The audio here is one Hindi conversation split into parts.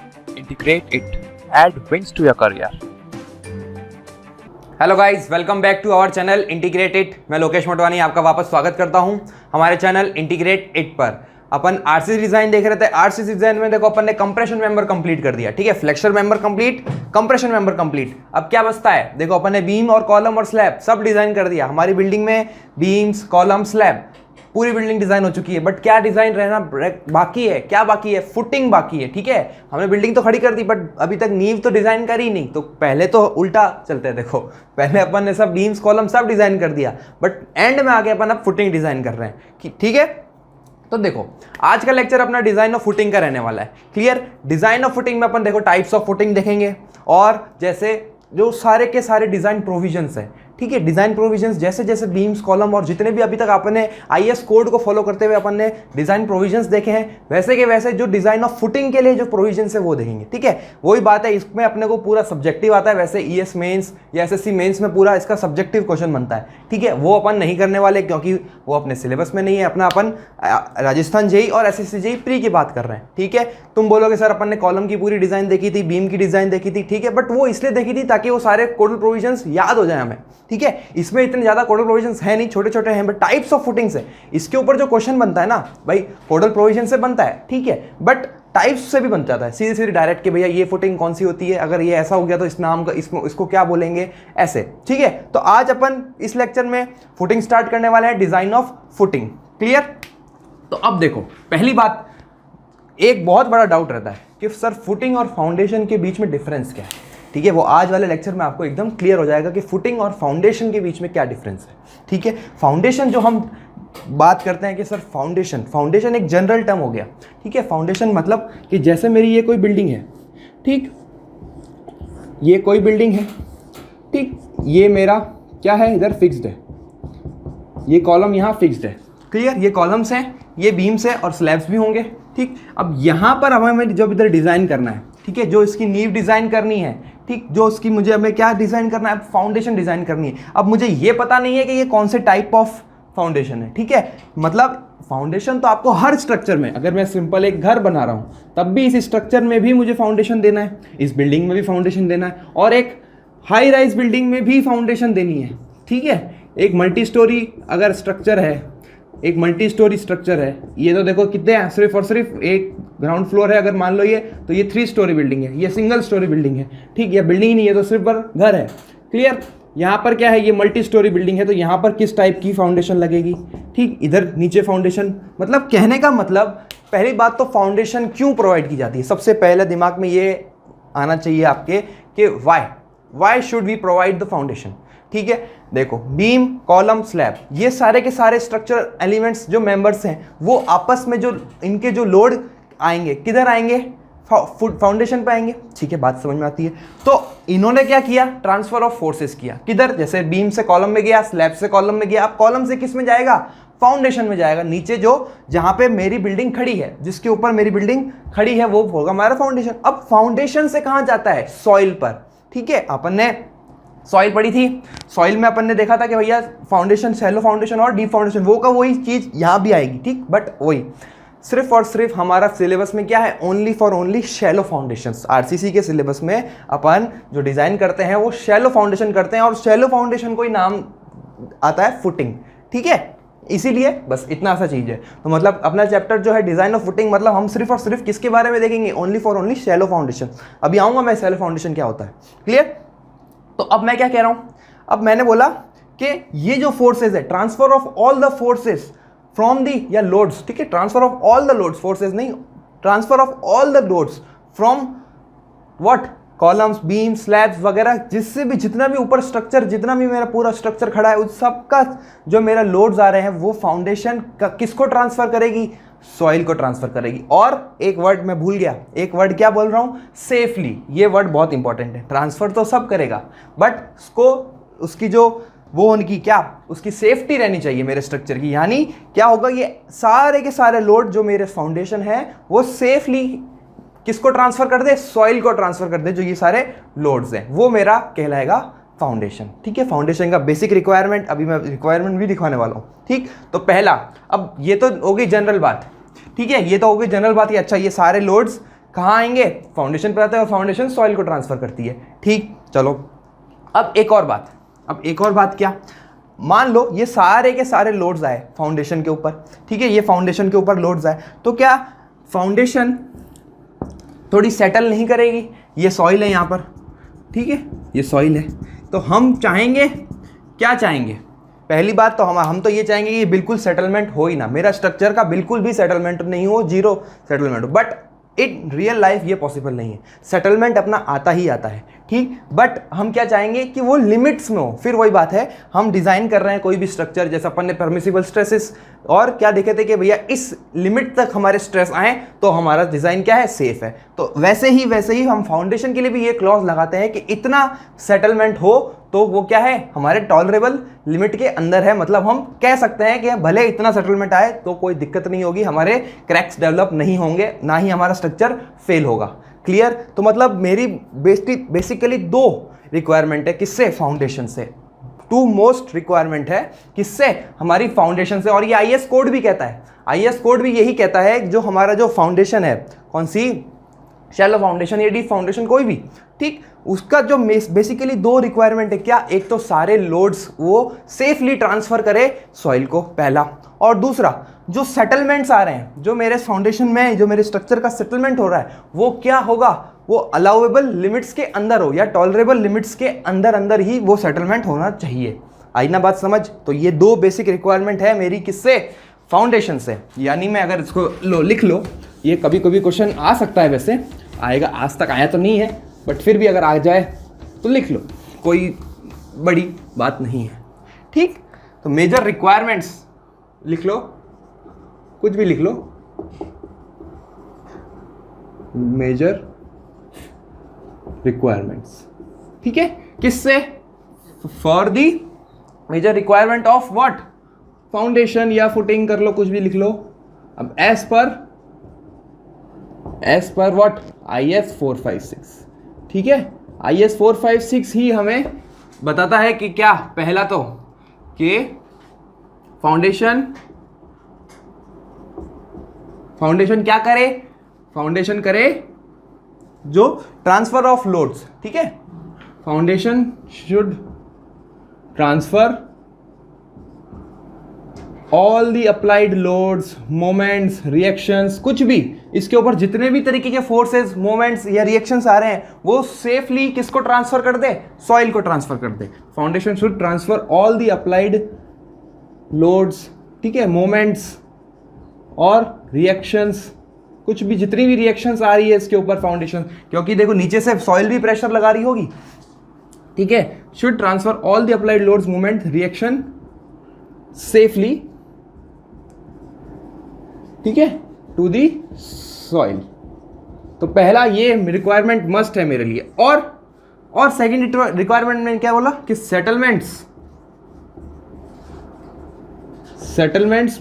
integrate it, add wings to your career. Hello guys, welcome back to our channel integrate it. मैं लोकेश मोटवानी आपका वापस स्वागत करता हूं हमारे चैनल इंटीग्रेट इट पर। अपन आरसीसी डिजाइन देख रहे थे। आरसीसी डिजाइन में देखो अपन ने कंप्रेशन मेंबर कंप्लीट कर दिया, ठीक है। Flexor member complete, compression member complete. अब क्या बचता है? देखो अपन ने बीम और कॉलम और स्लैब सब डिजाइन कर दिया। हमारी बिल्डिंग में बीम्स, कॉलम, स्लैब पूरी बिल्डिंग डिजाइन हो चुकी है। बट क्या डिजाइन रहना बाकी है? क्या बाकी है? फुटिंग बाकी है, ठीक है। हमने बिल्डिंग तो खड़ी कर दी बट अभी तक नींव तो डिजाइन करी नहीं। तो पहले तो उल्टा चलते हैं। देखो पहले अपन ने सब बीम्स, कॉलम सब डिजाइन कर दिया बट एंड में आके अपन अब फुटिंग डिजाइन कर रहे हैं, ठीक है। तो देखो आज का लेक्चर अपना डिजाइन ऑफ फुटिंग का रहने वाला है। क्लियर? डिजाइन ऑफ फुटिंग में अपन देखो टाइप्स ऑफ फुटिंग देखेंगे और जैसे जो सारे के सारे डिजाइन प्रोविजंस है, ठीक है। डिजाइन प्रोविजंस जैसे जैसे बीम्स, कॉलम और जितने भी अभी तक आपने आईएस कोड को फॉलो करते हुए अपन ने डिजाइन प्रोविजंस देखे हैं, वैसे के वैसे जो डिजाइन ऑफ फुटिंग के लिए जो प्रोविजंस है वो देखेंगे, ठीक है। वही बात है, इसमें अपने को पूरा सब्जेक्टिव आता है। वैसे ईएस मेंस या एसएससी मेंस में पूरा इसका सब्जेक्टिव क्वेश्चन बनता है, ठीक है। वो अपन नहीं करने वाले क्योंकि वो अपने सिलेबस में नहीं है। अपना अपन राजस्थान जेई और एसएससी जेई प्री की बात कर रहे हैं, ठीक है। तुम बोलोगे सर अपन ने कॉलम की पूरी डिजाइन देखी थी, बीम की डिजाइन देखी थी, ठीक है। बट वो इसलिए देखी थी ताकि वो सारे कोडल प्रोविजंस याद हो जाए हमें, ठीक है। इसमें इतने ज्यादा कोडल प्रोविजंस है नहीं, छोटे छोटे हैं। बट टाइप्स ऑफ फुटिंग्स है, इसके ऊपर जो क्वेश्चन बनता है ना भाई, कोडल प्रोविजन से बनता है, ठीक है। बट टाइप्स से भी बन जाता है सीधे सीधे डायरेक्ट के भैया ये फुटिंग कौन सी होती है, अगर ये ऐसा हो गया तो इस नाम का इसको क्या बोलेंगे, ऐसे, ठीक है। तो आज अपन इस लेक्चर में फुटिंग स्टार्ट करने वाले हैं, डिजाइन ऑफ फुटिंग। क्लियर? तो अब देखो पहली बात, एक बहुत बड़ा डाउट रहता है कि सर फुटिंग और फाउंडेशन के बीच में डिफरेंस क्या है, ठीक है। वो आज वाले लेक्चर में आपको एकदम क्लियर हो जाएगा कि फुटिंग और फाउंडेशन के बीच में क्या डिफरेंस है, ठीक है। फाउंडेशन जो हम बात करते हैं कि सर फाउंडेशन एक जनरल टर्म हो गया, ठीक है। फाउंडेशन मतलब कि जैसे मेरी ये कोई बिल्डिंग है, ठीक, ये कोई बिल्डिंग है, ठीक, ये मेरा क्या है, इधर फिक्स्ड है, ये कॉलम यहाँ फिक्स्ड है। क्लियर? ये कॉलम्स हैं, ये बीम्स है और स्लैब्स भी होंगे, ठीक। अब यहाँ पर हमें जब इधर डिजाइन करना है, ठीक है, जो इसकी नींव डिजाइन करनी है, ठीक, जो उसकी मुझे हमें क्या डिजाइन करना है, फाउंडेशन डिजाइन करनी है। अब मुझे ये पता नहीं है कि ये कौन से टाइप ऑफ फाउंडेशन है, ठीक है। मतलब फाउंडेशन तो आपको हर स्ट्रक्चर में, अगर मैं सिंपल एक घर बना रहा हूं तब भी इस स्ट्रक्चर में भी मुझे फाउंडेशन देना है, इस बिल्डिंग में भी फाउंडेशन देना है और एक हाई राइज बिल्डिंग में भी फाउंडेशन देनी है, ठीक है। एक मल्टी स्टोरी अगर स्ट्रक्चर है, एक मल्टी स्टोरी स्ट्रक्चर है, ये तो देखो कितने हैं, सिर्फ और सिर्फ एक ग्राउंड फ्लोर है अगर मान लो ये, तो ये 3 स्टोरी बिल्डिंग है, ये सिंगल स्टोरी बिल्डिंग है, ठीक। ये बिल्डिंग ही नहीं है तो सिर्फ पर घर है। क्लियर? यहाँ पर क्या है, ये मल्टी स्टोरी बिल्डिंग है तो यहाँ पर किस टाइप की फाउंडेशन लगेगी, ठीक, इधर नीचे फाउंडेशन। मतलब कहने का मतलब, पहली बात तो फाउंडेशन क्यों प्रोवाइड की जाती है, सबसे पहले दिमाग में ये आना चाहिए आपके कि why should we provide the foundation, ठीक है। देखो बीम, कॉलम, स्लैब, ये सारे के सारे स्ट्रक्चर एलिमेंट्स जो मेंबर्स हैं वो आपस में जो इनके जो लोड आएंगे, किधर आएंगे, फाउंडेशन पे आएंगे, ठीक है। बात समझ में आती है? तो इन्होंने क्या किया, ट्रांसफर ऑफ फोर्सेस किया। किधर? जैसे बीम से कॉलम में गया, स्लैब से कॉलम में गया, अब कॉलम से किस में जाएगा, फाउंडेशन में जाएगा। नीचे जो जहां पे मेरी बिल्डिंग खड़ी है, जिसके ऊपर मेरी बिल्डिंग खड़ी है वो होगा हमारा फाउंडेशन। अब फाउंडेशन से कहां जाता है, सॉइल पर, ठीक है। अपन ने सॉइल पढ़ी थी, सॉइल में अपन ने देखा था कि भैया फाउंडेशन, शैलो फाउंडेशन और डीप फाउंडेशन, वो का वही चीज यहां भी आएगी, ठीक। बट वही सिर्फ और सिर्फ हमारा सिलेबस में क्या है, only for only shallow foundations. RCC के सिलेबस में अपन जो डिजाइन करते हैं वो शैलो फाउंडेशन करते हैं और शैलो फाउंडेशन को ही नाम आता है फुटिंग, ठीक है। इसीलिए बस इतना सा चीज है। तो मतलब अपना चैप्टर जो है डिजाइन ऑफ फुटिंग, मतलब हम सिर्फ और सिर्फ किसके बारे में देखेंगे, only for only shallow foundation. अभी आऊंगा मैं शैलो फाउंडेशन क्या होता है। क्लियर? तो अब मैं क्या कह रहा हूं, अब मैंने बोला कि ये जो फोर्सेस है, transfer of all the forces from the, या लोड्स, ठीक है, transfer of all the loads, forces नहीं, transfer of all the loads from what, columns, beam, slabs वगैरह, जिससे भी जितना भी ऊपर स्ट्रक्चर, जितना भी मेरा पूरा स्ट्रक्चर खड़ा है, उस सब का जो मेरा लोड्स आ रहे हैं वो फाउंडेशन का किसको ट्रांसफर करेगी, सॉइल को ट्रांसफर करेगी। और एक वर्ड मैं भूल गया, एक वर्ड क्या बोल रहा हूं, सेफली। ये वर्ड बहुत इंपॉर्टेंट है। ट्रांसफर तो सब करेगा बट उसको, उसकी जो वो उनकी क्या, उसकी सेफ्टी रहनी चाहिए मेरे स्ट्रक्चर की। यानी क्या होगा, ये सारे के सारे लोड जो मेरे फाउंडेशन है वो सेफली किसको ट्रांसफर कर दे, सॉइल को ट्रांसफर कर दे। जो ये सारे लोड्स हैं वो मेरा कहलाएगा फाउंडेशन, ठीक है। फाउंडेशन का बेसिक रिक्वायरमेंट, अभी मैं रिक्वायरमेंट भी दिखाने वाला हूं, ठीक। तो पहला, अब ये तो हो गई जनरल बात, ठीक है, ये तो हो गई जनरल बात। ये अच्छा, ये सारे लोड्स कहाँ आएंगे, फाउंडेशन पर आते हैं और फाउंडेशन सॉइल को ट्रांसफर करती है। ठीक, चलो अब एक और बात क्या, मान लो ये सारे के सारे लोड्स आए फाउंडेशन के ऊपर, ठीक है, ये फाउंडेशन के ऊपर लोड्स आए, तो क्या फाउंडेशन थोड़ी सेटल नहीं करेगी? ये सॉइल है यहाँ पर, ठीक है, ये सॉइल है, तो हम चाहेंगे, क्या चाहेंगे? पहली बात तो हम तो ये चाहेंगे कि बिल्कुल सेटलमेंट हो ही ना, मेरा स्ट्रक्चर का बिल्कुल भी सेटलमेंट नहीं हो, जीरो सेटलमेंट हो, बट इन रियल लाइफ ये पॉसिबल नहीं है, सेटलमेंट अपना आता ही आता है, ठीक, बट हम क्या चाहेंगे कि वो लिमिट्स में हो। फिर वही बात है, हम डिज़ाइन कर रहे हैं कोई भी स्ट्रक्चर, जैसे अपन ने परमिसिबल स्ट्रेसेस और क्या देखे थे कि भैया इस लिमिट तक हमारे स्ट्रेस आए तो हमारा डिज़ाइन क्या है, सेफ है। तो वैसे ही हम फाउंडेशन के लिए भी ये क्लॉज लगाते हैं कि इतना सेटलमेंट हो तो वो क्या है, हमारे टॉलरेबल लिमिट के अंदर है, मतलब हम कह सकते हैं कि भले इतना सेटलमेंट आए तो कोई दिक्कत नहीं होगी, हमारे क्रैक्स डेवलप नहीं होंगे, ना ही हमारा स्ट्रक्चर फेल होगा। क्लियर? तो मतलब मेरी बेसिकली दो रिक्वायरमेंट है, किससे, फाउंडेशन से, टू मोस्ट रिक्वायरमेंट है, किससे, हमारी फाउंडेशन से। और ये आईएस कोड भी कहता है, आईएस कोड भी यही कहता है, जो हमारा जो फाउंडेशन है, कौन सी, शैलो फाउंडेशन या डीप फाउंडेशन, कोई भी, ठीक, उसका जो बेसिकली दो रिक्वायरमेंट है, क्या, एक तो सारे लोड्स वो सेफली ट्रांसफर करे सॉइल को, पहला, और दूसरा जो सेटलमेंट्स आ रहे हैं, जो मेरे फाउंडेशन में, जो मेरे स्ट्रक्चर का सेटलमेंट हो रहा है, वो क्या होगा, वो अलाउएबल लिमिट्स के अंदर हो, या टॉलरेबल लिमिट्स के अंदर ही वो सेटलमेंट होना चाहिए। आई ना बात समझ? तो ये दो बेसिक रिक्वायरमेंट है मेरी, किससे, फाउंडेशन से। यानी मैं अगर इसको लिख लो, ये कभी कभी क्वेश्चन आ सकता है, वैसे आएगा, आज तक आया तो नहीं है, बट फिर भी अगर आ जाए तो लिख लो, कोई बड़ी बात नहीं है, ठीक। तो मेजर रिक्वायरमेंट्स लिख लो, कुछ भी लिख लो, मेजर रिक्वायरमेंट्स, ठीक है, किससे, for the major requirement of what, foundation या फुटिंग, कर लो, कुछ भी लिख लो। अब एज पर व्हाट, IS 456, ठीक है, IS 456 ही हमें बताता है कि क्या, पहला तो कि फाउंडेशन क्या करे, फाउंडेशन करे जो ट्रांसफर ऑफ लोड्स, ठीक है, foundation should transfer all the applied loads, moments, reactions, कुछ भी इसके ऊपर जितने भी तरीके के फोर्सेस, मोमेंट्स या रिएक्शंस आ रहे हैं, वो सेफली किसको ट्रांसफर कर दे, सॉइल को ट्रांसफर कर दे। Foundation should transfer all the applied loads, ठीक है, मोमेंट्स और रिएक्शंस, कुछ भी जितनी भी रिएक्शंस आ रही है इसके ऊपर फाउंडेशन, क्योंकि देखो नीचे से सॉइल भी प्रेशर लगा रही होगी, ठीक है, should transfer all the applied loads, moment, reaction safely, ठीक है, टू दी सॉइल। तो पहला ये रिक्वायरमेंट मस्ट है मेरे लिए। और सेकंड रिक्वायरमेंट में क्या बोला कि settlements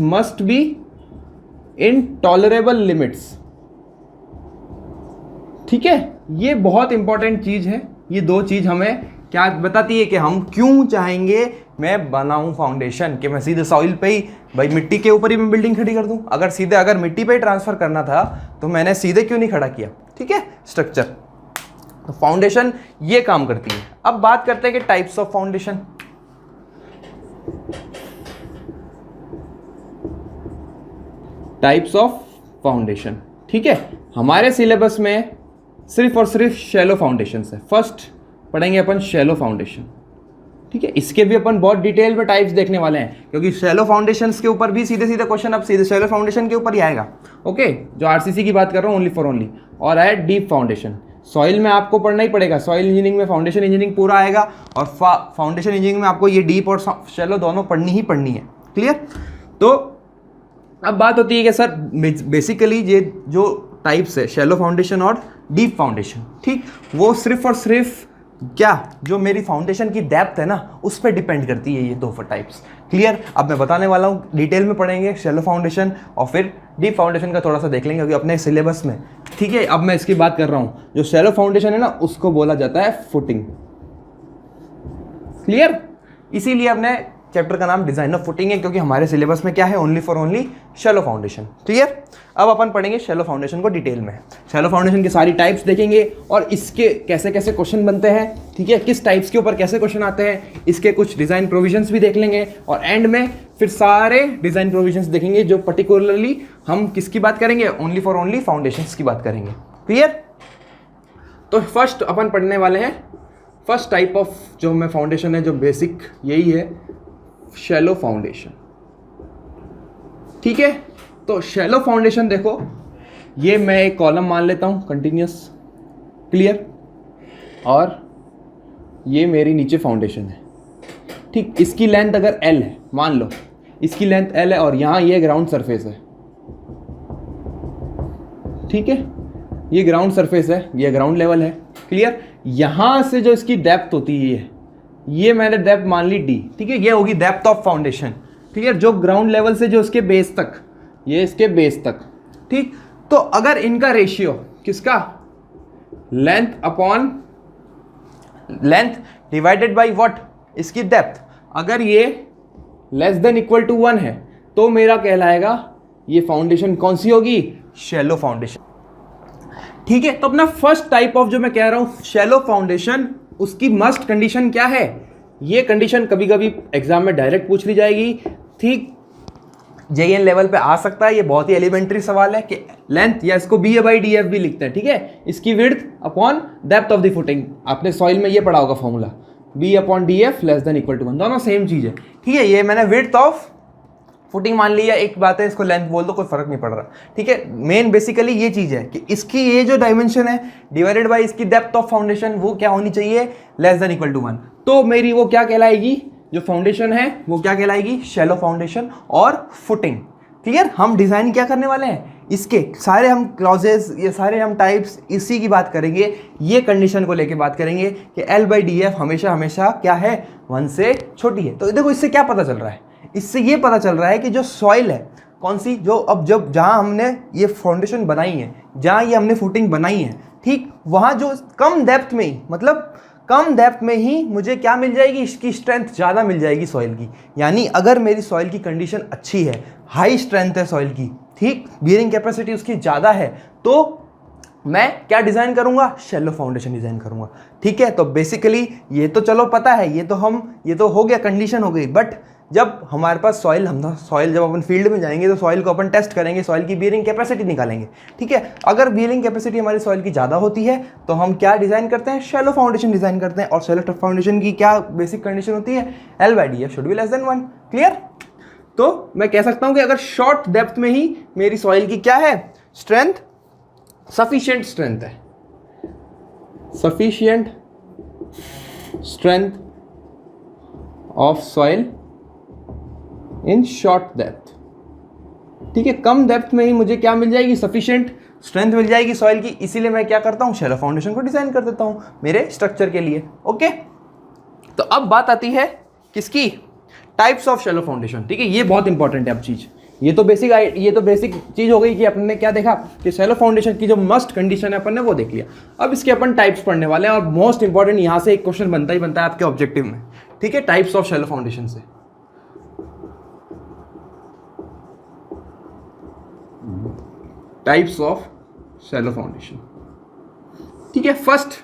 must be in tolerable limits, ठीक है, ये बहुत इंपॉर्टेंट चीज है। ये दो चीज हमें क्या बताती है कि हम क्यों चाहेंगे मैं बनाऊं फाउंडेशन, कि मैं सीधे सॉइल पे ही, भाई मिट्टी के ऊपर ही मैं बिल्डिंग खड़ी कर दूं, अगर मिट्टी पे ही ट्रांसफर करना था तो मैंने सीधे क्यों नहीं खड़ा किया, ठीक है, स्ट्रक्चर। तो फाउंडेशन ये काम करती है। अब बात करते हैं कि types of foundation. Types of foundation, ठीक है, हमारे सिलेबस में सिर्फ और सिर्फ शैलो फाउंडेशन है। फर्स्ट पढ़ेंगे अपन शैलो फाउंडेशन, ठीक है, इसके भी अपन बहुत डिटेल में टाइप्स देखने वाले हैं, क्योंकि शैलो फाउंडेशंस के ऊपर भी सीधे सीधे क्वेश्चन अब सीधे शैलो फाउंडेशन के ऊपर ही आएगा। ओके, जो आरसीसी की बात कर रहा हूँ ओनली फॉर ओनली। और है डीप फाउंडेशन, सॉइल में आपको पढ़ना ही पड़ेगा, सॉइल इंजीनियरिंग में फाउंडेशन इंजीनियरिंग पूरा आएगा, और फाउंडेशन इंजीनियरिंग में आपको ये डीप और शैलो दोनों पढ़नी ही पढ़नी है। क्लियर? तो अब बात होती है कि सर बेसिकली ये जो टाइप्स है शैलो फाउंडेशन और डीप फाउंडेशन, ठीक, वो सिर्फ और सिर्फ क्या, जो मेरी फाउंडेशन की डेप्थ है ना उस पर डिपेंड करती है ये दो टाइप्स। क्लियर? अब मैं बताने वाला हूँ, डिटेल में पढ़ेंगे शैलो फाउंडेशन और फिर डीप फाउंडेशन का थोड़ा सा देख लेंगे, क्योंकि अपने सिलेबस में, ठीक है। अब मैं इसकी बात कर रहा हूँ, जो शैलो फाउंडेशन है ना उसको बोला जाता है फुटिंग। क्लियर? इसीलिए हमने चैप्टर का नाम डिजाइन ऑफ फुटिंग है, क्योंकि हमारे सिलेबस में क्या है, only for only shallow foundation. Clear? अब अपन पढ़ेंगे शैलो फाउंडेशन को डिटेल में। शैलो फाउंडेशन की सारी टाइप्स देखेंगे और इसके कैसे कैसे क्वेश्चन बनते हैं, ठीक है, किस टाइप्स के ऊपर कैसे क्वेश्चन आते हैं, इसके कुछ डिजाइन प्रोविजंस भी देख लेंगे और एंड में फिर सारे डिजाइन प्रोविजंस देखेंगे जो पर्टिकुलरली हम किसकी बात करेंगे, ओनली फॉर ओनली फाउंडेशंस की बात करेंगे। क्लियर? तो फर्स्ट अपन पढ़ने वाले हैं फर्स्ट टाइप ऑफ जो मैं फाउंडेशन है, जो बेसिक यही है, शैलो फाउंडेशन। ठीक है, तो शैलो फाउंडेशन देखो, ये मैं एक कॉलम मान लेता हूं कंटिन्यूस। क्लियर? और ये मेरी नीचे फाउंडेशन है। ठीक, इसकी लेंथ अगर L है, मान लो इसकी लेंथ L है और यहां ये ग्राउंड सरफेस है। ठीक है, ये ग्राउंड सरफेस है, ये ग्राउंड लेवल है। क्लियर? यहां से जो इसकी डेप्थ होती है, ये मैंने डेप्थ मान ली D। ठीक है, ये होगी डेप्थ ऑफ फाउंडेशन। ठीक है, जो ग्राउंड लेवल से जो इसके बेस तक, ये इसके बेस तक। ठीक, तो अगर इनका रेशियो किसका, length upon length divided by what, इसकी डेप्थ, अगर ये लेस देन इक्वल टू 1 है तो मेरा कहलाएगा ये फाउंडेशन कौन सी होगी, शैलो फाउंडेशन। ठीक है, तो अपना फर्स्ट टाइप ऑफ जो मैं कह रहा हूं शैलो फाउंडेशन, उसकी मस्ट कंडीशन क्या है, ये कंडीशन कभी कभी एग्जाम में डायरेक्ट पूछ ली जाएगी। ठीक, JN लेवल पे आ सकता है, ये बहुत ही एलिमेंट्री सवाल है कि लेंथ, या इसको BA/DF भी लिखते हैं। ठीक है, इसकी width upon depth of the footing, आपने सॉइल में ये पढ़ा होगा formula, B/DF less than equal to 1, दोनों सेम चीज है। ठीक है, ये मैंने विड्थ ऑफ फुटिंग मान लिया, एक बात है, इसको लेंथ बोल दो, कोई फर्क नहीं पड़ रहा। ठीक है, मेन बेसिकली ये चीज है कि इसकी ये जो डायमेंशन है डिवाइडेड बाय इसकी डेप्थ ऑफ फाउंडेशन, वो क्या होनी चाहिए, लेस देन इक्वल टू 1। तो मेरी वो क्या कहलाएगी, जो फाउंडेशन है वो क्या कहलाएगी, शैलो फाउंडेशन और फुटिंग। क्लियर? हम डिजाइन क्या करने वाले हैं, इसके सारे हम क्लॉजेस, ये सारे हम टाइप्स इसी की बात करेंगे, ये कंडीशन को लेके बात करेंगे कि L/DF हमेशा हमेशा क्या है, 1 से छोटी है। तो देखो इससे क्या पता चल रहा है, इससे ये पता चल रहा है कि जो सॉइल है कौन सी, जो अब जब जहाँ हमने ये फाउंडेशन बनाई है, जहाँ ये हमने फुटिंग बनाई है, ठीक, वहाँ जो कम डेप्थ में ही, मतलब कम डेप्थ में ही मुझे क्या मिल जाएगी, इसकी स्ट्रेंथ ज़्यादा मिल जाएगी सॉइल की। यानी अगर मेरी सॉइल की कंडीशन अच्छी है, हाई स्ट्रेंथ है सॉइल की, ठीक, बियरिंग कैपेसिटी उसकी ज़्यादा है, तो मैं क्या डिज़ाइन करूंगा, शैलो फाउंडेशन डिज़ाइन करूंगा। ठीक है, तो बेसिकली ये तो चलो पता है, ये तो हो गया, कंडीशन हो गई। बट जब हमारे पास सॉइल, जब अपन फील्ड में जाएंगे तो सॉइल को अपन टेस्ट करेंगे, सॉइल की बियरिंग कैपेसिटी निकालेंगे। ठीक है, अगर बियरिंग कैपेसिटी हमारी सॉइल की ज़्यादा होती है तो हम क्या डिज़ाइन करते हैं, शैलो फाउंडेशन डिज़ाइन करते हैं। और शैलो फाउंडेशन की क्या बेसिक कंडीशन होती है, L/DF should be less then 1। Clear? तो मैं कह सकता हूँ कि अगर शॉर्ट डेप्थ में ही मेरी सॉइल की क्या है, स्ट्रेंथ, सफिशिएंट स्ट्रेंथ है, sufficient strength of soil in short depth. ठीक है, कम डेप्थ में ही मुझे क्या मिल जाएगी, सफिशिएंट स्ट्रेंथ मिल जाएगी सॉइल की, इसीलिए मैं क्या करता हूं, शैलो फाउंडेशन को डिजाइन कर देता हूं मेरे स्ट्रक्चर के लिए। ओके, तो अब बात आती है किसकी, टाइप्स ऑफ शैलो फाउंडेशन। ठीक है, ये बहुत इंपॉर्टेंट है अब चीज, ये तो बेसिक चीज हो गई कि अपन ने क्या देखा कि शैलो फाउंडेशन की जो मस्ट कंडीशन है अपन ने वो देख लिया। अब इसके अपन टाइप्स पढ़ने वाले हैं और मोस्ट इंपॉर्टेंट यहां से एक क्वेश्चन बनता है आपके ऑब्जेक्टिव में। ठीक है, टाइप्स ऑफ शैलो फाउंडेशन से टाइप्स ऑफ शैलो फाउंडेशन। ठीक है, फर्स्ट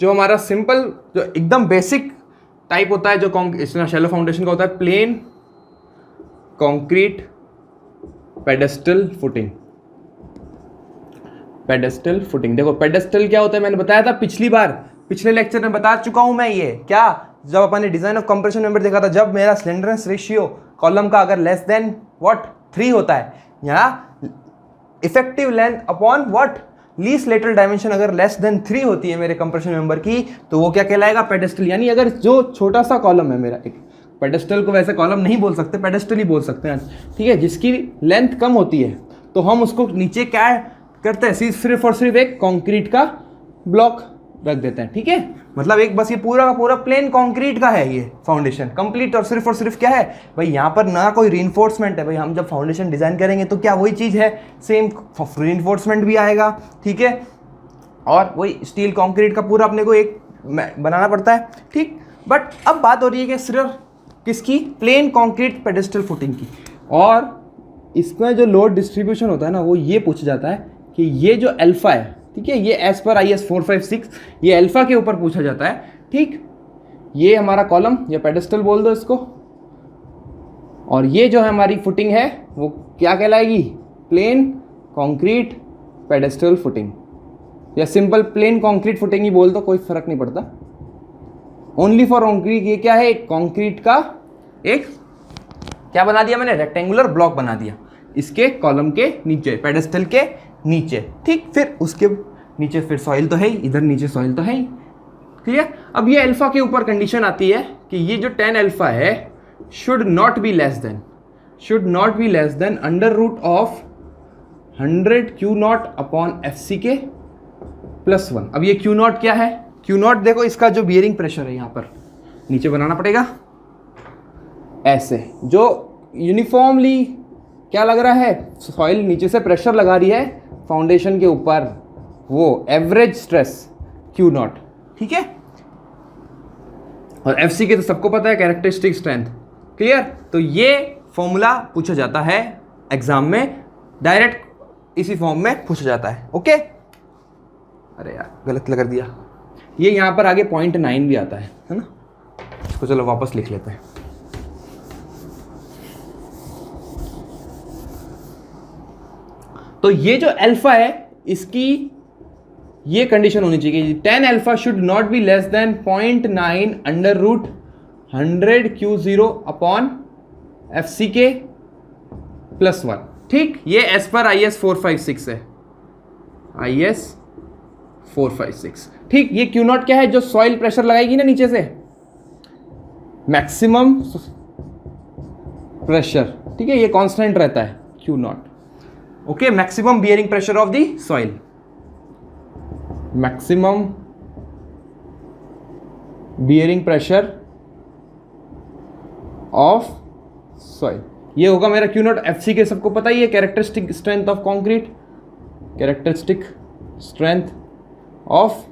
जो हमारा सिंपल, जो एकदम बेसिक टाइप होता है जो शैलो फाउंडेशन का होता है, plane concrete pedestal footing. Pedestal footing, देखो पेडेस्टल क्या होता है, मैंने बताया था पिछले लेक्चर में बता चुका हूं मैं। ये क्या, जब अपन ने डिजाइन ऑफ कंप्रेशन मेंबर देखा था, जब मेरा स्लेंडरनेस रेशियो कॉलम का अगर लेस देन 3 होता है, यहाँ effective length upon least lateral dimension अगर लेस देन 3 होती है मेरे कंप्रेशन मेंबर की, तो वो क्या कहलाएगा, पेडेस्टल। यानी अगर जो छोटा सा कॉलम है मेरा, एक पेडेस्टल को वैसे कॉलम नहीं बोल सकते, पेडेस्टल ही बोल सकते हैं। ठीक है, जिसकी लेंथ कम होती है तो हम उसको नीचे क्या करते हैं, सिर्फ और सिर्फ एक कंक्रीट का ब्लॉक रख देते हैं। ठीक है, मतलब एक बस ये पूरा का पूरा प्लेन कंक्रीट का है ये फाउंडेशन कंप्लीट, और सिर्फ क्या है भाई, यहाँ पर ना कोई रीइंफोर्समेंट है। भाई हम जब फाउंडेशन डिजाइन करेंगे तो क्या वही चीज़ है, सेम रीइंफोर्समेंट भी आएगा। ठीक है, और वही स्टील कंक्रीट का पूरा अपने को एक बनाना पड़ता है। ठीक, बट अब बात हो रही है कि सिर्फ किसकी? प्लेन कंक्रीट पेडेस्टल फुटिंग की। और इसमें जो लोड डिस्ट्रीब्यूशन होता है ना, वो ये पूछा जाता है कि ये जो अल्फा है, ठीक है, ये एज पर IS 456 ये अल्फा के ऊपर पूछा जाता है। ठीक, ये हमारा कॉलम या पेडेस्टल बोल दो इसको, और ये जो है हमारी फुटिंग है वो क्या कहलाएगी? प्लेन कंक्रीट पेडेस्टल फुटिंग, या सिंपल प्लेन कंक्रीट फुटिंग ही बोल दो, कोई फर्क नहीं पड़ता। ओनली फॉर कंक्रीट, ये क्या है? एक कंक्रीट का एक क्या बना दिया मैंने? रेक्टेंगुलर ब्लॉक बना दिया इसके कॉलम के नीचे, पेडेस्टल के नीचे। ठीक, फिर उसके नीचे फिर सॉइल तो है ही, इधर नीचे सॉइल तो है ही। क्लियर? अब ये अल्फा के ऊपर कंडीशन आती है कि ये जो 10 अल्फा है should not be less than under root of 100 Q0 upon FC के प्लस 1। अब ये Q0 क्या है? Q0 देखो, इसका जो बियरिंग प्रेशर है यहाँ पर नीचे बनाना पड़ेगा ऐसे, जो यूनिफॉर्मली क्या लग रहा है? सॉइल नीचे से प्रेशर लगा रही है फाउंडेशन के ऊपर, वो एवरेज स्ट्रेस Q0। ठीक है, और FC के तो सबको पता है, कैरेक्टरिस्टिक स्ट्रेंथ। क्लियर? तो ये फॉर्मूला पूछा जाता है एग्जाम में, डायरेक्ट इसी फॉर्म में पूछा जाता है। ओके, अरे यार गलत कर दिया, ये यहां पर आगे 0.9 भी आता है ना। इसको चलो वापस लिख लेते हैं। तो ये जो अल्फा है इसकी ये कंडीशन होनी चाहिए कि 10 alpha should not be less than 0.9 under root 100 Q0 upon FC के प्लस 1। ठीक, ये एज पर IS 456 है, IS 456। ठीक, ये Q0 क्या है? जो सॉइल प्रेशर लगाएगी ना नीचे से, मैक्सिमम प्रेशर। ठीक है, ये कांस्टेंट रहता है Q0। Okay, maximum bearing pressure of the soil, maximum bearing pressure of soil, ये होगा मेरा Q0। FC के सबको पता ही है, characteristic strength of concrete, characteristic strength of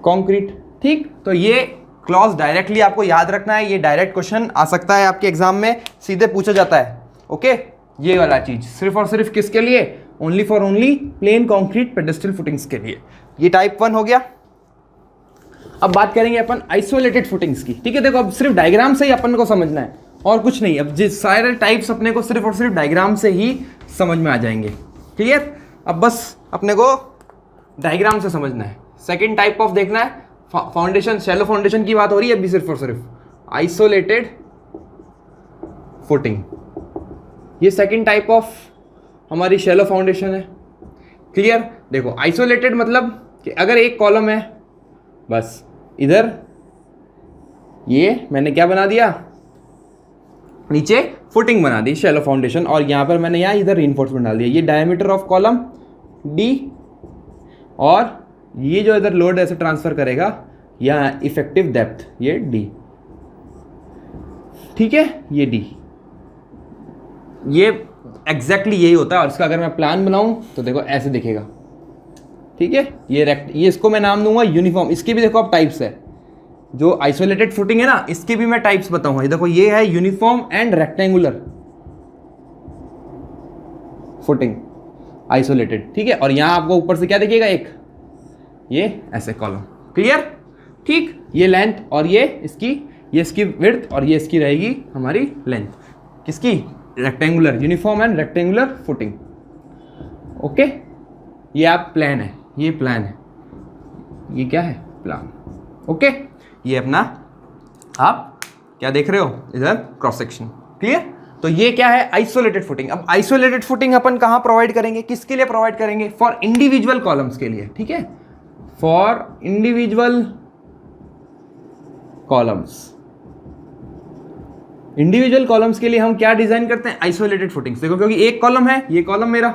concrete. ठीक, तो ये क्लॉज डायरेक्टली आपको याद रखना है, ये डायरेक्ट क्वेश्चन आ सकता है आपके एग्जाम में, सीधे पूछा जाता है। ओके, ये वाला चीज सिर्फ और सिर्फ किसके लिए? Only for only plane concrete pedestal footings के लिए। ये टाइप 1 हो गया। अब बात करेंगे अपन आइसोलेटेड फुटिंग्स की। ठीक है, देखो अब सिर्फ डायग्राम से ही अपन को समझना है और कुछ नहीं। अब जिस सारे टाइप्स अपने को सिर्फ और सिर्फ डायग्राम से ही समझ में आ जाएंगे। क्लियर? अब बस अपने को डायग्राम से समझना है। सेकेंड टाइप ऑफ देखना है, फाउंडेशन, शैलो फाउंडेशन की बात हो रही है अभी सिर्फ और सिर्फ, आइसोलेटेड फुटिंग। ये सेकेंड टाइप ऑफ हमारी शैलो फाउंडेशन है। क्लियर? देखो आइसोलेटेड मतलब कि अगर एक कॉलम है, बस इधर ये मैंने क्या बना दिया, नीचे फुटिंग बना दी शैलो फाउंडेशन, और यहाँ पर मैंने यहाँ इधर रीइंफोर्समेंट डाल दिया। ये डायमीटर ऑफ कॉलम D, और ये जो इधर लोड ऐसे ट्रांसफर करेगा या इफेक्टिव डेप्थ ये D। ठीक है, ये D, ये एग्जैक्टली यही होता है। और इसका अगर मैं प्लान बनाऊं तो देखो ऐसे दिखेगा। ठीक है, ये इसको मैं नाम दूंगा यूनिफॉर्म। इसके भी देखो अब टाइप्स है, जो आइसोलेटेड फुटिंग है ना, इसके भी मैं टाइप्स बताऊंगा। ये देखो, ये है uniform and rectangular footing isolated. ठीक है, और यहां आपको ऊपर से क्या दिखेगा, एक ये ऐसे कॉलम। क्लियर? ठीक, ये लेंथ और ये इसकी विड्थ, और ये इसकी रहेगी हमारी लेंथ किसकी, rectangular, uniform and rectangular footing. Okay, ये आप प्लान है, ये प्लान है, ये क्या है, प्लान। ओके, ये अपना आप क्या देख रहे हो इधर, क्रॉस सेक्शन। क्लियर? तो ये क्या है, आइसोलेटेड फुटिंग। अब आइसोलेटेड फुटिंग अपन कहां प्रोवाइड करेंगे, किसके लिए प्रोवाइड करेंगे? फॉर इंडिविजुअल कॉलम्स के लिए। ठीक है, for individual columns. Individual columns के लिए हम क्या डिजाइन करते हैं, आइसोलेटेड फुटिंग्स। देखो, क्योंकि एक कॉलम है, ये कॉलम मेरा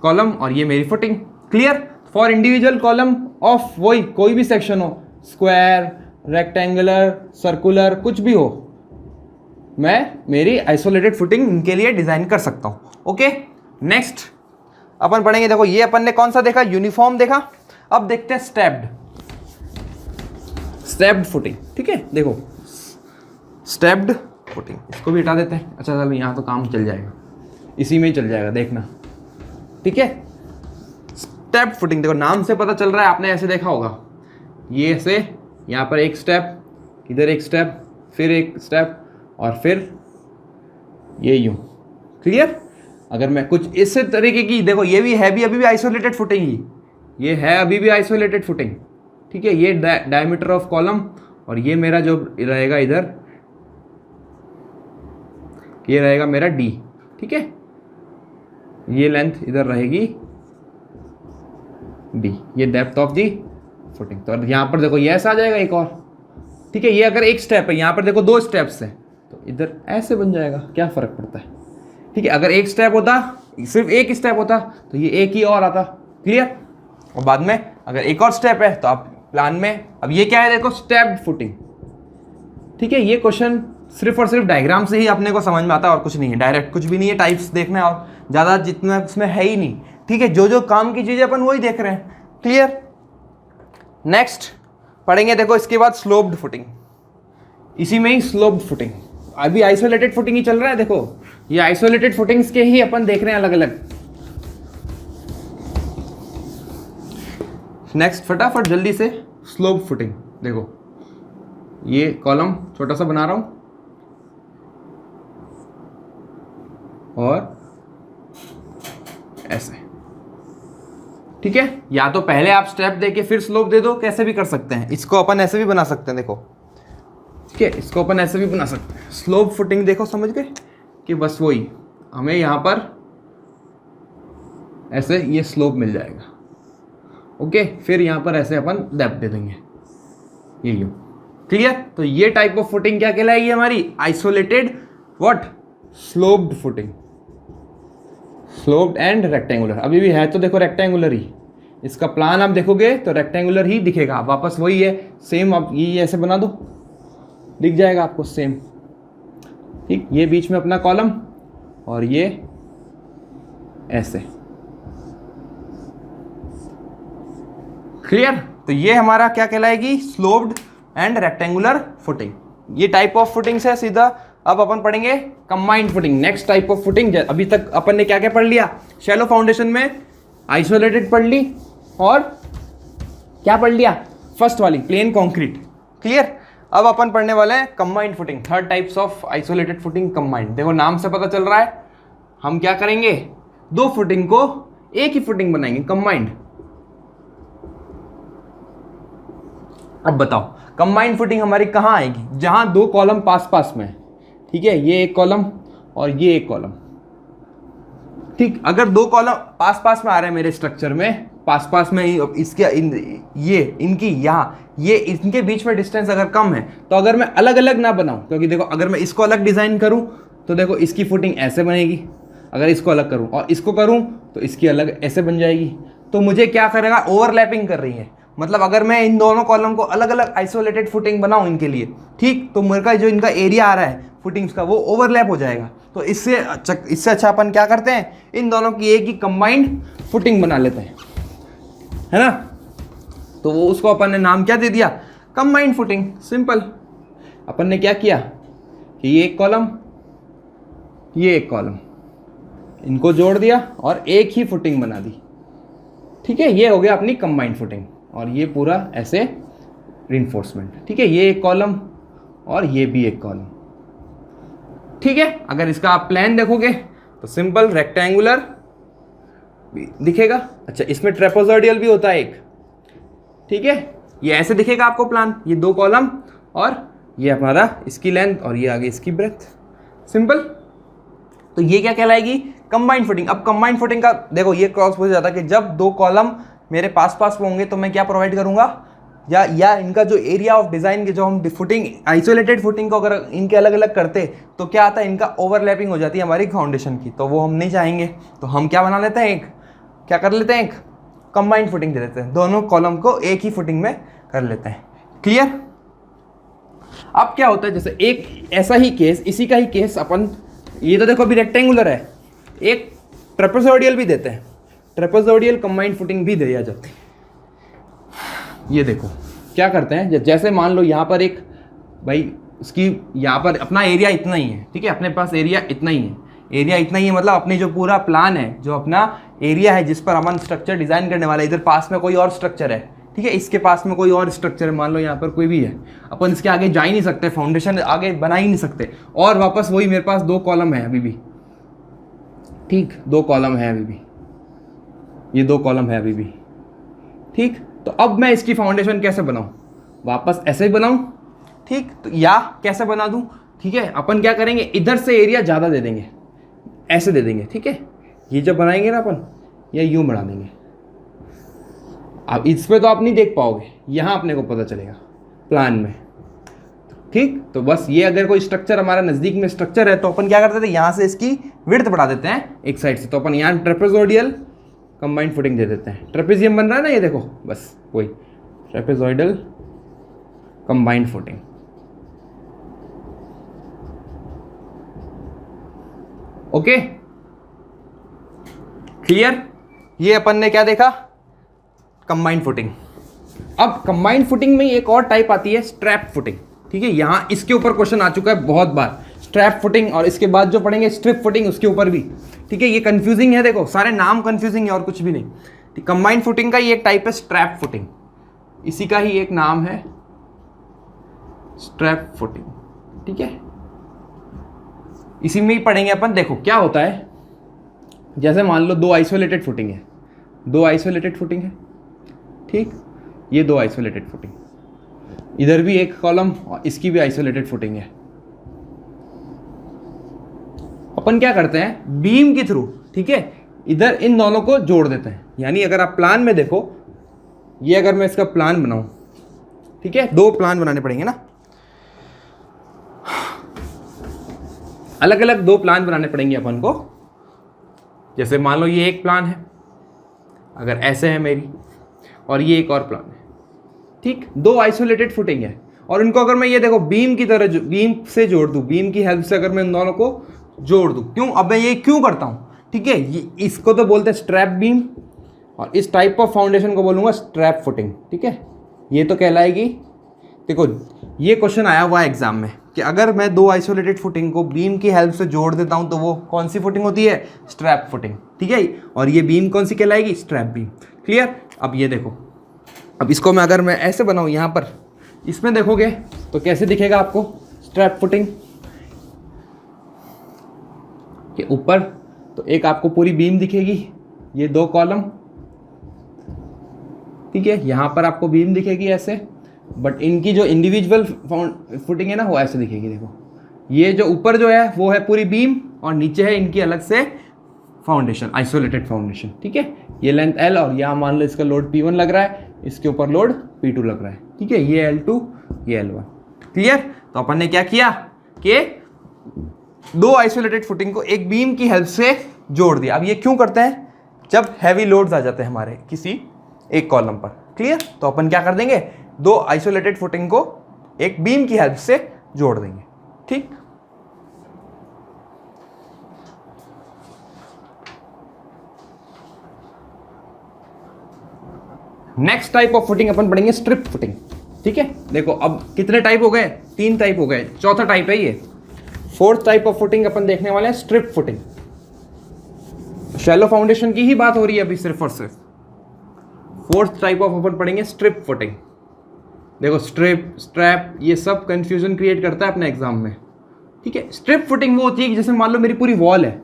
कॉलम और ये मेरी footing. Clear? For individual column of वही कोई भी सेक्शन हो, स्क्वायर, रेक्टेंगुलर, सर्कुलर, कुछ भी हो, मैं मेरी आइसोलेटेड फुटिंग इनके लिए डिजाइन कर सकता हूं। ओके, नेक्स्ट अपन पढ़ेंगे। देखो, ये अपन ने कौन सा देखा, यूनिफॉर्म देखा। अब देखते हैं स्टेप्ड। स्टेप्ड फुटिंग, ठीक है। देखो स्टेप्ड फुटिंग, इसको भी हटा देते हैं। अच्छा चलो यहाँ तो काम चल जाएगा, इसी में ही चल जाएगा, देखना, ठीक है। स्टेप्ड फुटिंग, देखो नाम से पता चल रहा है, आपने ऐसे देखा होगा, ये ऐसे यहाँ पर एक स्टेप, इधर एक स्टेप, फिर एक स्टेप, और फिर ये यूं, क्लियर। अगर मैं कुछ इस तरीके की, देखो ये भी है, भी अभी भी आइसोलेटेड फुटिंग ही, ये है अभी भी आइसोलेटेड फुटिंग, ठीक है। ये डायमीटर ऑफ कॉलम, और ये मेरा जो रहेगा इधर, ये रहेगा मेरा डी, ठीक है। ये लेंथ इधर रहेगी डी, ये डेप्थ ऑफ दी फुटिंग। तो यहाँ पर देखो ये ऐसा आ जाएगा एक और, ठीक है। ये अगर एक स्टेप है, यहाँ पर देखो 2 स्टेप्स हैं, तो इधर ऐसे बन जाएगा, क्या फ़र्क पड़ता है, ठीक है। अगर एक स्टेप होता, सिर्फ एक स्टेप होता, तो ये एक ही और आता, क्लियर। और बाद में अगर एक और स्टेप है तो आप प्लान में, अब ये क्या है, देखो स्टेप्ड फुटिंग, ठीक है। ये क्वेश्चन सिर्फ और सिर्फ डायग्राम से ही अपने को समझ में आता है, और कुछ नहीं है, डायरेक्ट कुछ भी नहीं है, टाइप्स देखना है, और ज़्यादा जितना उसमें है ही नहीं, ठीक है। जो काम की चीज़ें अपन वही देख रहे हैं, क्लियर। नेक्स्ट पढ़ेंगे, देखो इसके बाद स्लोप्ड फुटिंग, इसी में ही स्लोप्ड फुटिंग, अभी आइसोलेटेड फुटिंग ही चल रहा है, देखो ये आइसोलेटेड फुटिंग्स के ही अपन देख रहे हैं अलग अलग। नेक्स्ट फटाफट जल्दी से स्लोप फुटिंग, देखो ये कॉलम छोटा सा बना रहा हूं, और ऐसे, ठीक है। या तो पहले आप स्टेप देके फिर स्लोप दे दो, कैसे भी कर सकते हैं। इसको अपन ऐसे भी बना सकते हैं, देखो, ठीक है। इसको अपन ऐसे भी बना सकते हैं, स्लोप फुटिंग, देखो समझ गए कि बस वही हमें यहाँ पर ऐसे ये स्लोप मिल जाएगा, ओके। फिर यहाँ पर ऐसे अपन डेप्थ दे देंगे, ये यूं, क्लियर। तो ये टाइप ऑफ फुटिंग क्या कहलाएगी हमारी, isolated what, sloped footing, sloped and rectangular. अभी भी है तो देखो रेक्टेंगुलर ही, इसका प्लान आप देखोगे तो रेक्टेंगुलर ही दिखेगा, वापस वही है सेम। आप ये ऐसे बना दो, दिख जाएगा आपको सेम, ठीक। ये बीच में अपना कॉलम, और ये ऐसे, क्लियर। तो ये हमारा क्या कहलाएगी, स्लोप्ड एंड रेक्टेंगुलर फुटिंग। ये टाइप ऑफ फुटिंग्स है सीधा। अब अपन पढ़ेंगे combined footing, next type of footing. अभी तक अपन ने क्या क्या पढ़ लिया, शैलो फाउंडेशन में आइसोलेटेड पढ़ ली, और क्या पढ़ लिया, फर्स्ट वाली प्लेन कंक्रीट, क्लियर। अब अपन पढ़ने वाले हैं combined footing, third types of isolated footing combined. देखो नाम से पता चल रहा है, हम क्या करेंगे, 2 फुटिंग को एक ही फुटिंग बनाएंगे, कंबाइंड। अब बताओ कंबाइंड फुटिंग हमारी कहाँ आएगी, जहां 2 कॉलम पास पास में, ठीक है। ये एक कॉलम और ये एक कॉलम, ठीक। अगर 2 कॉलम पास पास में आ रहे हैं मेरे स्ट्रक्चर में, पास पास में, इसके ये इनकी यहाँ, ये इनके बीच में डिस्टेंस अगर कम है, तो अगर मैं अलग अलग ना बनाऊं, क्योंकि देखो अगर मैं इसको अलग डिजाइन करूं तो देखो इसकी फुटिंग ऐसे बनेगी, अगर इसको अलग करूं और इसको करूं तो इसकी अलग ऐसे बन जाएगी। तो मुझे क्या करेगा, ओवरलैपिंग कर रही है, मतलब अगर मैं इन दोनों कॉलम को अलग अलग आइसोलेटेड फुटिंग बनाऊं इनके लिए, ठीक, तो मेरे का जो इनका एरिया आ रहा है फुटिंग्स का, वो ओवरलैप हो जाएगा। तो इससे अच्छा अपन क्या करते हैं, इन दोनों की एक ही कंबाइंड फुटिंग बना लेते हैं, है ना। तो वो उसको अपन ने नाम क्या दे दिया, कंबाइंड फुटिंग, सिंपल। अपन ने क्या किया कि ये एक कॉलम, ये एक कॉलम, इनको जोड़ दिया और एक ही फुटिंग बना दी, ठीक है। ये हो गया अपनी कंबाइंड फुटिंग, और ये पूरा ऐसे रिइंफोर्समेंट, ठीक है। ये एक कॉलम और ये भी एक कॉलम, ठीक है। अगर इसका आप प्लान देखोगे तो सिंपल रेक्टेंगुलर दिखेगा। अच्छा, इसमें ट्रेपेजोइडल भी होता है एक, ठीक है। ये ऐसे दिखेगा आपको प्लान, ये 2 कॉलम और ये हमारा इसकी लेंथ और ये आगे इसकी ब्रेथ, सिंपल। तो ये क्या कहलाएगी, कंबाइंड फुटिंग। अब कंबाइंड फुटिंग का देखो ये क्रॉस हो जाता है कि जब 2 कॉलम मेरे पास पास होंगे तो मैं क्या प्रोवाइड करूंगा, या इनका जो एरिया ऑफ डिजाइन के जो हम फुटिंग आइसोलेटेड फुटिंग को अगर इनके अलग अलग करते तो क्या आता है, इनका ओवरलैपिंग हो जाती है हमारी फाउंडेशन की, तो वो हम नहीं चाहेंगे। तो हम क्या बना लेते हैं, क्या कर लेते हैं, एक कंबाइंड फुटिंग दे देते हैं, दोनों कॉलम को एक ही फुटिंग में कर लेते हैं, क्लियर। अब क्या होता है, जैसे एक ऐसा ही केस, इसी का ही केस अपन, ये तो देखो अभी रेक्टेंगुलर है, एक ट्रेपेजोइडल भी देते हैं, ट्रेपेजोइडल कंबाइंड फुटिंग भी दी जाती है। ये देखो क्या करते हैं, जैसे मान लो यहाँ पर एक भाई इसकी यहाँ पर अपना एरिया इतना ही है, ठीक है, अपने पास एरिया इतना ही है, एरिया इतना ही है, मतलब अपने जो पूरा प्लान है, जो अपना एरिया है जिस पर अपन स्ट्रक्चर डिज़ाइन करने वाला है, इधर पास में कोई और स्ट्रक्चर है, ठीक है, इसके पास में कोई और स्ट्रक्चर है, मान लो यहाँ पर कोई भी है, अपन इसके आगे जा ही नहीं सकते, फाउंडेशन आगे बना ही नहीं सकते, और वापस वही मेरे पास 2 कॉलम है अभी भी, ठीक, 2 कॉलम है अभी भी, ये 2 कॉलम है अभी भी, ठीक। तो अब मैं इसकी फाउंडेशन कैसे बनाऊं, वापस ऐसे ही बनाऊं, ठीक, तो या कैसे बना दूं, ठीक है, अपन क्या करेंगे, इधर से एरिया ज़्यादा दे देंगे, ऐसे दे देंगे, ठीक है, ये जब बनाएंगे ना अपन, या यूं बना देंगे। अब इस पे तो आप नहीं देख पाओगे, यहाँ अपने को पता चलेगा प्लान में, ठीक। तो बस ये अगर कोई स्ट्रक्चर हमारा नज़दीक में स्ट्रक्चर है तो अपन क्या करते थे, यहाँ से इसकी विड्थ बढ़ा देते हैं एक साइड से, तो अपन यहाँ ट्रेपेजोइडल कंबाइंड फुटिंग दे देते हैं, ट्रेपेजियम बन रहा है ना, ये देखो, बस वही trapezoidal combined footing. Okay, clear. ये अपन ने क्या देखा, कंबाइंड फुटिंग। अब कंबाइंड फुटिंग में एक और टाइप आती है स्ट्रैप फुटिंग, ठीक है, यहां इसके ऊपर क्वेश्चन आ चुका है बहुत बार, स्ट्रैप फुटिंग, और इसके बाद जो पढ़ेंगे स्ट्रिप फुटिंग उसके ऊपर भी, ठीक है, ये कंफ्यूजिंग है, देखो सारे नाम कंफ्यूजिंग है और कुछ भी नहीं। कंबाइंड फुटिंग का ये एक टाइप है स्ट्रैप फुटिंग, इसी का ही एक नाम है स्ट्रैप फुटिंग, ठीक है, इसी में ही पढ़ेंगे अपन। देखो क्या होता है, जैसे मान लो 2 आइसोलेटेड फुटिंग है, 2 आइसोलेटेड फुटिंग है, ठीक, ये 2 आइसोलेटेड फुटिंग, इधर भी एक कॉलम और इसकी भी आइसोलेटेड फुटिंग है। अपन क्या करते हैं, बीम के थ्रू, ठीक है, इधर इन दोनों को जोड़ देते हैं, यानी अगर आप प्लान में देखो, ये अगर मैं इसका प्लान बनाऊं, ठीक है, 2 प्लान बनाने पड़ेंगे ना, अलग अलग 2 प्लान बनाने पड़ेंगे अपन को। जैसे मान लो ये एक प्लान है, अगर ऐसे है मेरी, और ये एक और प्लान है, ठीक, 2 आइसोलेटेड फुटिंग है, और इनको अगर मैं ये देखो बीम की तरह बीम से जोड़ दूं, बीम की हेल्प से अगर मैं इन दोनों को जोड़ दूं, क्यों, अब मैं ये क्यों करता हूं, ठीक है, ये इसको तो बोलते हैं स्ट्रैप बीम, और इस टाइप ऑफ फाउंडेशन को बोलूंगा स्ट्रैप फुटिंग, ठीक है, ये तो कहलाएगी। देखो ये क्वेश्चन आया हुआ है एग्जाम में कि अगर मैं 2 आइसोलेटेड फुटिंग को बीम की हेल्प से जोड़ देता हूं तो वो कौन सी फुटिंग होती है, स्ट्रैप फुटिंग, ठीक है, और ये बीम कौन सी कहलाएगी, स्ट्रैप बीम, क्लियर। अब ये देखो, अब इसको मैं अगर मैं ऐसे बनाऊं, यहाँ पर इसमें देखोगे तो कैसे दिखेगा आपको स्ट्रैप फुटिंग के ऊपर, तो एक आपको पूरी बीम दिखेगी, ये 2 कॉलम, ठीक है, यहाँ पर आपको बीम दिखेगी ऐसे, बट इनकी जो इंडिविजुअल फुटिंग है ना वो ऐसे दिखेगी। देखो ये जो ऊपर जो है वो है पूरी बीम, और नीचे है इनकी अलग से फाउंडेशन, आइसोलेटेड फाउंडेशन, ठीक है, ये लेंथ L, और यहाँ मान लो इसका लोड P1 लग रहा है, इसके ऊपर लोड P2 लग रहा है, ठीक है, ये L2, ये L1, क्लियर। तो अपन ने क्या किया कि 2 आइसोलेटेड फुटिंग को एक बीम की हेल्प से जोड़ दिया। अब ये क्यों करते हैं, जब हैवी लोड्स आ जाते हैं हमारे किसी एक कॉलम पर, क्लियर। तो अपन क्या कर देंगे, 2 आइसोलेटेड फुटिंग को एक बीम की हेल्प से जोड़ देंगे, ठीक। नेक्स्ट टाइप ऑफ फुटिंग अपन पढ़ेंगे स्ट्रिप फुटिंग, ठीक है। देखो अब कितने टाइप हो गए, 3 टाइप हो गए, चौथा टाइप है ये। 4th टाइप ऑफ फुटिंग अपन देखने वाले हैं स्ट्रिप फुटिंग। शैलो फाउंडेशन की ही बात हो रही है अभी सिर्फ और सिर्फ। 4th टाइप ऑफ अपन पढ़ेंगे स्ट्रिप फुटिंग। देखो स्ट्रिप, स्ट्रैप, ये सब कंफ्यूजन क्रिएट करता है अपने एग्जाम में, ठीक है। स्ट्रिप फुटिंग वो होती है कि जैसे मान लो मेरी पूरी वॉल है,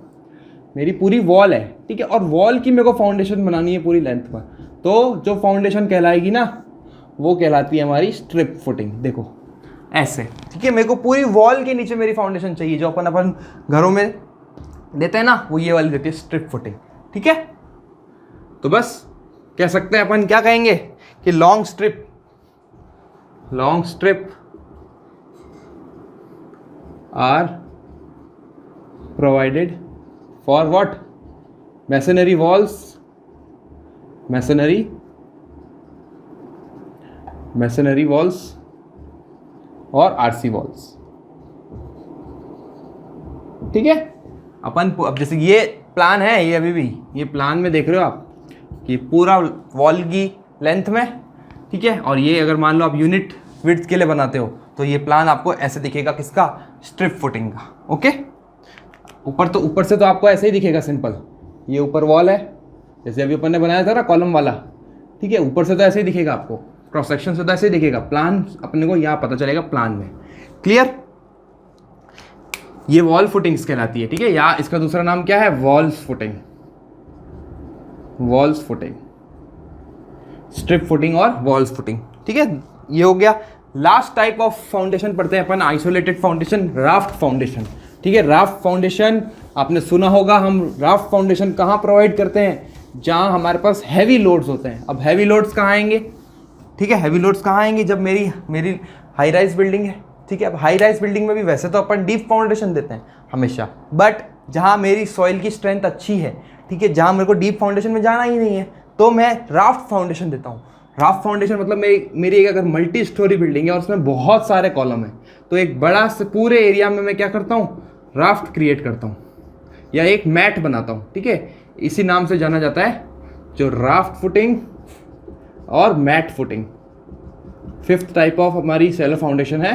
मेरी पूरी वॉल है, ठीक है, और वॉल की मेरे को फाउंडेशन बनानी है पूरी लेंथ पर, तो जो फाउंडेशन कहलाएगी ना वो कहलाती है हमारी स्ट्रिप फुटिंग। देखो ऐसे, ठीक है, मेरे को पूरी वॉल के नीचे मेरी फाउंडेशन चाहिए, जो अपन घरों में देते हैं ना, वो ये वाली देती है स्ट्रिप फुटिंग, ठीक है। तो बस कह सकते हैं अपन क्या कहेंगे कि long strip are provided for what, masonry walls, masonry walls और आरसी वॉल्स, ठीक है। अपन अब जैसे ये प्लान है, ये अभी भी ये प्लान में देख रहे हो आप कि पूरा वॉल की लेंथ में, ठीक ठीक है। और ये अगर मान लो आप यूनिट विड्थ के लिए बनाते हो तो ये प्लान आपको ऐसे दिखेगा, किसका, स्ट्रिप फुटिंग का। ओके, ऊपर से तो आपको ऐसे ही दिखेगा सिंपल, ये ऊपर वॉल है जैसे अभी अपन ने बनाया था ना कॉलम वाला, ठीक है, ऊपर से तो ऐसे ही दिखेगा आपको, क्रॉस सेक्शन से तो ऐसे ही दिखेगा, प्लान अपने को यहाँ पता चलेगा प्लान में। क्लियर, ये वॉल फुटिंग्स कहलाती है, ठीक है, या इसका दूसरा नाम क्या है, walls footing, walls footing, strip footing और वॉल्स फुटिंग, ठीक है। ये हो गया। लास्ट टाइप ऑफ फाउंडेशन पढ़ते हैं अपन, आइसोलेटेड फाउंडेशन, राफ्ट फाउंडेशन, ठीक है। राफ्ट फाउंडेशन आपने सुना होगा, हम राफ्ट फाउंडेशन कहाँ प्रोवाइड करते हैं, जहाँ हमारे पास हैवी लोड्स होते हैं। अब हैवी लोड्स कहाँ आएंगे, ठीक है, हैवी लोड्स कहाँ आएंगे, जब मेरी हाई राइज बिल्डिंग है, ठीक है। अब हाई राइज बिल्डिंग में भी वैसे तो अपन डीप फाउंडेशन देते हैं हमेशा, बट जहाँ मेरी सॉइल की स्ट्रेंथ अच्छी है, ठीक है, जहाँ मेरे को डीप फाउंडेशन में जाना ही नहीं है, तो मैं राफ्ट फाउंडेशन देता हूँ। राफ्ट फाउंडेशन मतलब मेरी एक अगर मल्टी स्टोरी बिल्डिंग है और उसमें बहुत सारे कॉलम हैं, तो एक बड़ा से पूरे एरिया में मैं क्या करता हूँ, राफ्ट क्रिएट करता हूँ या एक मैट बनाता हूँ, ठीक है। इसी नाम से जाना जाता है, जो राफ्ट फुटिंग और mat footing. Fifth type of हमारी सेलर फाउंडेशन है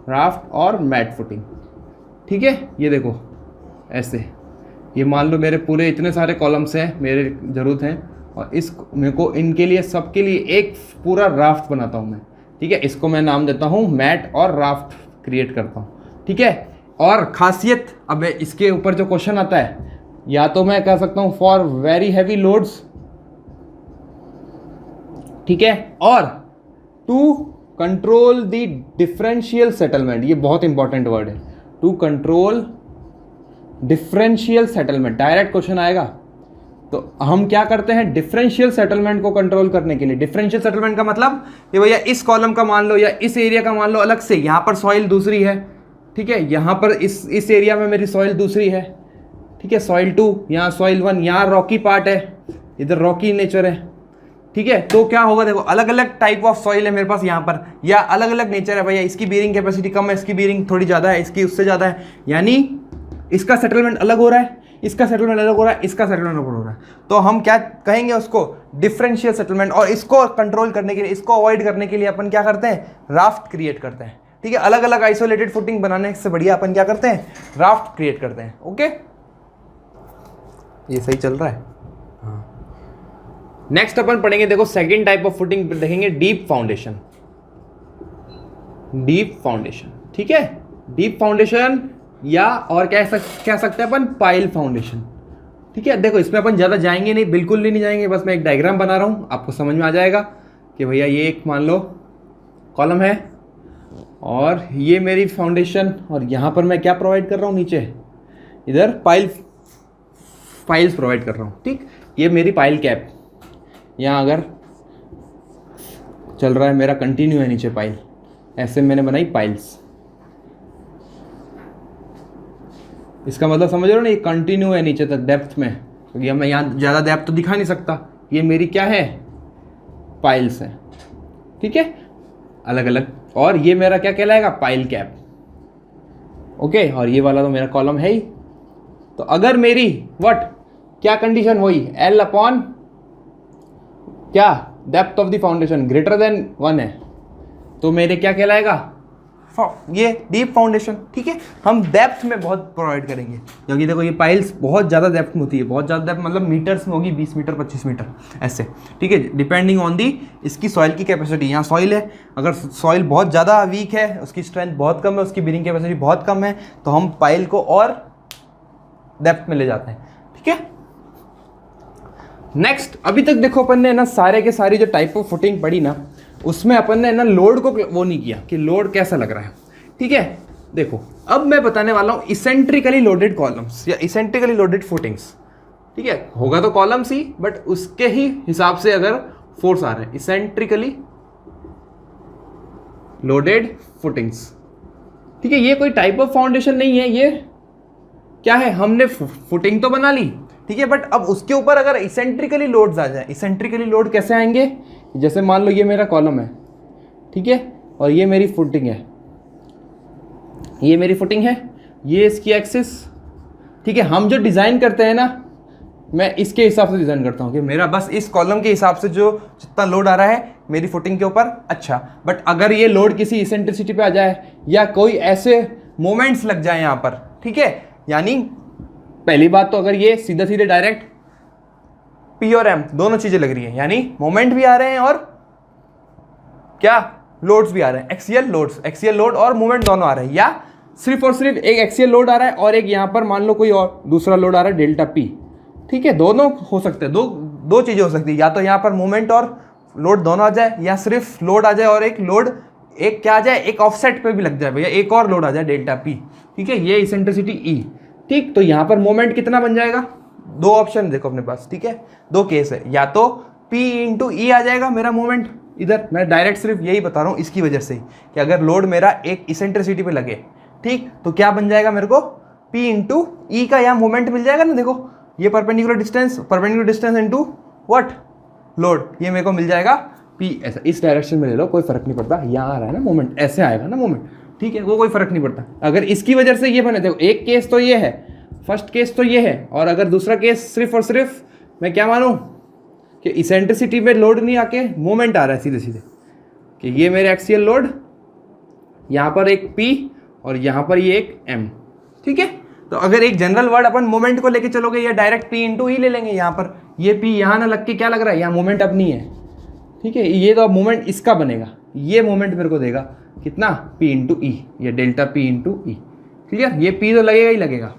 राफ्ट और मैट फुटिंग, ठीक है। ये देखो ऐसे, ये मान लो मेरे पूरे इतने सारे कॉलम्स हैं मेरे ज़रूरत हैं, और मेरे को इनके लिए सबके लिए एक पूरा राफ्ट बनाता हूँ मैं, ठीक है। इसको मैं नाम देता हूँ मैट और राफ्ट क्रिएट करता हूँ, ठीक है। और खासियत, अब इसके ऊपर जो क्वेश्चन आता है, या तो मैं कह सकता हूँ फॉर वेरी हैवी लोड्स, ठीक है, और to control the differential settlement, ये बहुत इंपॉर्टेंट वर्ड है, to control differential settlement. Direct question आएगा तो हम क्या करते हैं, डिफरेंशियल सेटलमेंट को कंट्रोल करने के लिए। डिफरेंशियल सेटलमेंट का मतलब ये भैया इस कॉलम का मान लो या इस एरिया का मान लो अलग से, यहाँ पर सॉइल दूसरी है, ठीक है, यहाँ पर इस एरिया में मेरी सॉइल दूसरी है, ठीक है, सॉइल 2, यहाँ सॉइल 1, यहाँ रॉकी पार्ट है, इधर रॉकी नेचर है, ठीक है। तो क्या होगा, देखो अलग अलग टाइप ऑफ सॉइल है मेरे पास यहाँ पर, या अलग अलग नेचर है भैया, इसकी बीयरिंग कैपेसिटी कम है, इसकी बीयरिंग थोड़ी ज़्यादा है, इसकी उससे ज़्यादा है, यानी इसका सेटलमेंट अलग हो रहा है, इसका सेटलमेंट अलग हो रहा है, इसका सेटलमेंट अलग हो रहा है, तो हम क्या कहेंगे उसको, डिफरेंशियल सेटलमेंट। और इसको कंट्रोल करने के लिए, इसको अवॉइड करने के लिए अपन क्या करते हैं, राफ्ट क्रिएट करते हैं, ठीक है। अलग अलग आइसोलेटेड फुटिंग बनाने से बढ़िया अपन क्या करते हैं, राफ्ट क्रिएट करते हैं। ओके, ये सही चल रहा है। नेक्स्ट अपन पढ़ेंगे, देखो सेकंड टाइप ऑफ फुटिंग देखेंगे, डीप फाउंडेशन। डीप फाउंडेशन, ठीक है, डीप फाउंडेशन, या और क्या सकते हैं अपन, पाइल फाउंडेशन, ठीक है। देखो इसमें अपन ज़्यादा जाएंगे नहीं, बिल्कुल नहीं जाएंगे, बस मैं एक डायग्राम बना रहा हूँ, आपको समझ में आ जाएगा कि भैया ये एक मान लो कॉलम है और ये मेरी फाउंडेशन, और यहाँ पर मैं क्या प्रोवाइड कर रहा हूँ, नीचे इधर पाइल्स प्रोवाइड कर रहा हूँ, ठीक। ये मेरी पाइल कैप, यहाँ अगर चल रहा है मेरा, कंटिन्यू है नीचे पाइल, ऐसे मैंने बनाई पाइल्स, इसका मतलब समझ रहे हो ना, ये कंटिन्यू है नीचे तक डेप्थ में, क्योंकि मैं यहाँ ज़्यादा डेप्थ तो दिखा नहीं सकता, ये मेरी क्या है, पाइल्स है, ठीक है, अलग अलग। और ये मेरा क्या कहलाएगा, पाइल कैप, ओके। और ये वाला तो मेरा कॉलम है ही। तो अगर मेरी क्या कंडीशन हुई, एल अपॉन क्या, depth of the foundation greater than 1 है, तो मेरे क्या कहलाएगा, ये डीप फाउंडेशन, ठीक है। हम डेप्थ में बहुत प्रोवाइड करेंगे, क्योंकि देखो ये पाइल्स बहुत ज़्यादा डेप्थ में होती है, बहुत ज़्यादा डेप्थ मतलब मीटर्स में होगी, 20 मीटर 25 मीटर ऐसे, ठीक है, डिपेंडिंग ऑन दी इसकी सॉइल की कैपेसिटी। यहाँ सॉइल है, अगर सॉइल बहुत ज़्यादा वीक है, उसकी स्ट्रेंथ बहुत कम है, उसकी बीयरिंग कैपेसिटी बहुत कम है, तो हम पाइल को और डेप्थ में ले जाते हैं, ठीक है। नेक्स्ट, अभी तक देखो अपन ने ना सारे के सारी जो टाइप ऑफ फुटिंग पढ़ी ना, उसमें अपन ने ना लोड को वो नहीं किया कि लोड कैसा लग रहा है, ठीक है। देखो अब मैं बताने वाला हूँ इसेंट्रिकली लोडेड कॉलम्स या इसेंट्रिकली लोडेड फुटिंग्स, ठीक है। होगा तो कॉलम्स ही, बट उसके ही हिसाब से अगर फोर्स आ रहे हैं, इसेंट्रिकली लोडेड फुटिंग्स, ठीक है। ये कोई टाइप ऑफ फाउंडेशन नहीं है, ये क्या है, हमने फुटिंग तो बना ली, ठीक है, बट अब उसके ऊपर अगर इसेंट्रिकली लोड्स आ जाए, इसेंट्रिकली लोड कैसे आएंगे, जैसे मान लो ये मेरा कॉलम है, ठीक है, और ये मेरी फुटिंग है, ये मेरी फुटिंग है, ये इसकी एक्सिस, ठीक है। हम जो डिज़ाइन करते हैं ना, मैं इसके हिसाब से डिज़ाइन करता हूँ कि मेरा बस इस कॉलम के हिसाब से जो जितना लोड आ रहा है मेरी फुटिंग के ऊपर, अच्छा। बट अगर ये लोड किसी इसेंट्रिसिटी पे आ जाए या कोई ऐसे मोमेंट्स लग जाए यहाँ पर, ठीक है, यानी पहली बात तो अगर ये सीधा सीधे डायरेक्ट पी और एम दोनों चीज़ें लग रही है, यानी मोमेंट भी आ रहे हैं और क्या लोड्स भी आ रहे हैं, एक्सियल लोड और मूवमेंट दोनों आ रहे हैं, या सिर्फ और सिर्फ एक एक्सियल लोड आ रहा है और एक यहाँ पर मान लो कोई और दूसरा लोड आ रहा है डेल्टा पी, ठीक है, दोनों हो सकते हैं, दो चीज़ें हो सकती है, या तो यहाँ पर मूवमेंट और लोड दोनों आ जाए, या सिर्फ लोड आ जाए और एक लोड एक क्या आ जाए, एक ऑफसेट पे भी लग जाए भैया, एक और लोड आ जाए डेल्टा पी, ठीक है, ये इसेंट्रिसिटी ई, ठीक। तो यहाँ पर मोमेंट कितना बन जाएगा, दो ऑप्शन देखो अपने पास, ठीक है, दो केस है, या तो P इंटू ई आ जाएगा मेरा मोमेंट इधर, मैं डायरेक्ट सिर्फ यही बता रहा हूँ इसकी वजह से कि अगर लोड मेरा एक इसेंट्रिसिटी पे लगे, ठीक, तो क्या बन जाएगा मेरे को P इंटू ई का यहाँ मोमेंट मिल जाएगा ना, देखो ये perpendicular distance into what load, ये मेरे को मिल जाएगा P, ऐसा इस डायरेक्शन में ले लो कोई फर्क नहीं पड़ता, यहाँ आ रहा है ना मोमेंट, ऐसे आएगा ना मोमेंट, ठीक है, वो कोई फर्क नहीं पड़ता। अगर इसकी वजह से ये बने, देखो एक केस तो ये है, फर्स्ट केस तो ये है, और अगर दूसरा केस सिर्फ और सिर्फ मैं क्या मानूँ कि इसेंट्रिसिटी पे लोड नहीं आके मोमेंट आ रहा है सीधे सीधे, कि ये मेरे एक्सियल लोड, यहाँ पर एक P और यहाँ पर ये एक M, ठीक है। तो अगर एक जनरल वर्ड अपन मोमेंट को लेके चलोगे या डायरेक्ट P इंटू ई ले लेंगे, यहाँ पर ये P यहाँ ना लग के क्या लग रहा है, यहाँ मोमेंट अब नहीं है, ठीक है, ये तो अब मोमेंट इसका बनेगा, ये मोमेंट मेरे को देगा कितना P इंटू ई, या डेल्टा P इंटू ई, क्लियर, ये P तो लगेगा ही लगेगा।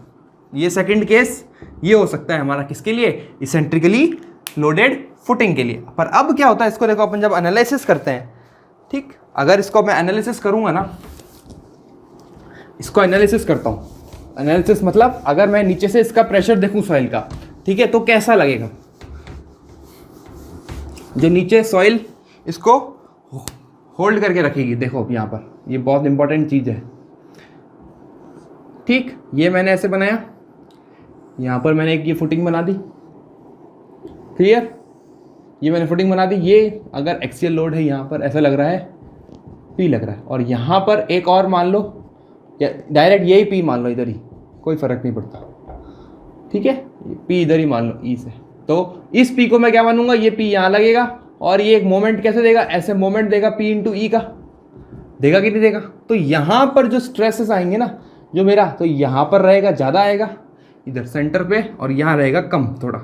ये सेकंड केस ये हो सकता है हमारा किसके लिए, इसेंट्रिकली लोडेड फुटिंग के लिए। पर अब क्या होता है, इसको देखो अपन जब एनालिसिस करते हैं, ठीक, अगर इसको मैं एनालिसिस करूंगा ना, इसको एनालिसिस करता हूँ, एनालिसिस मतलब अगर मैं नीचे से इसका प्रेशर देखूं सॉइल का, ठीक है, तो कैसा लगेगा, जो नीचे सॉइल इसको होल्ड करके रखेगी, देखो यहाँ पर ये बहुत इंपॉर्टेंट चीज़ है, ठीक, ये मैंने ऐसे बनाया, यहाँ पर मैंने एक ये फुटिंग बना दी, क्लियर, ये मैंने फुटिंग बना दी, ये अगर एक्सियल लोड है यहाँ पर ऐसा लग रहा है P लग रहा है, और यहाँ पर एक और मान लो, या डायरेक्ट यही P मान लो इधर ही, कोई फर्क नहीं पड़ता, ठीक है, P इधर ही मान लो ई से, तो इस P को मैं क्या मानूंगा, ये P यहाँ लगेगा, और ये एक मोमेंट कैसे देगा, ऐसे मोमेंट देगा P इंटू ई का, देगा कि नहीं देगा। तो यहाँ पर जो स्ट्रेसेस आएंगे ना जो मेरा, तो यहाँ पर रहेगा ज़्यादा आएगा इधर सेंटर पे, और यहाँ रहेगा कम थोड़ा,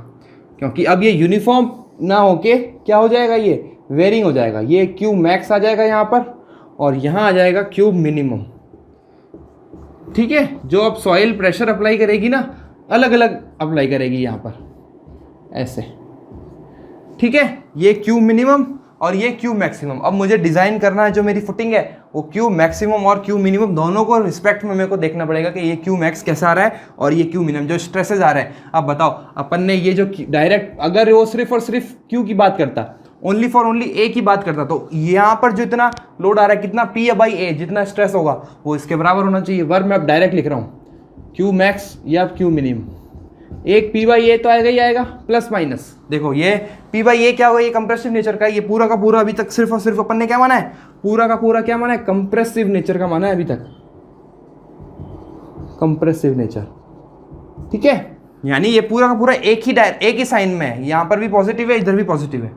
क्योंकि अब ये यूनिफॉर्म ना होके क्या हो जाएगा, ये वेरिंग हो जाएगा, ये क्यू मैक्स आ जाएगा यहाँ पर, और यहाँ आ जाएगा क्यू मिनिमम, ठीक है। जो अब सॉइल प्रेशर अप्लाई करेगी ना, अलग अलग अप्लाई करेगी यहाँ पर ऐसे, ठीक है, ये क्यू मिनिमम और ये क्यू मैक्सिमम। अब मुझे डिज़ाइन करना है जो मेरी फुटिंग है, वो क्यू मैक्सिमम और क्यू मिनिमम दोनों को रिस्पेक्ट में मेरे को देखना पड़ेगा कि ये क्यू मैक्स कैसा आ रहा है और ये क्यू मिनिमम जो स्ट्रेसेस आ रहे हैं। अब बताओ अपन ने ये जो डायरेक्ट अगर वो सिर्फ और सिर्फ क्यू की बात करता, ओनली फॉर ओनली ए की बात करता, तो यहाँ पर जो इतना लोड आ रहा है कितना P बाई ए, जितना स्ट्रेस होगा वो इसके बराबर होना चाहिए। वर्ब मैं अब डायरेक्ट लिख रहा हूँ, क्यू मैक्स या क्यू मिनिमम, एक P बाई ए तो आएगा ही आएगा, प्लस माइनस। देखो ये P बाई ए क्या होगा, ये कंप्रेसिव नेचर का, ये पूरा का पूरा अभी तक सिर्फ और सिर्फ अपन ने क्या माना है, पूरा का पूरा क्या माना है, कंप्रेसिव नेचर का माना है अभी तक, कंप्रेसिव नेचर, ठीक है। यानी ये पूरा का पूरा एक ही साइन में है, यहाँ पर भी पॉजिटिव है इधर भी पॉजिटिव है,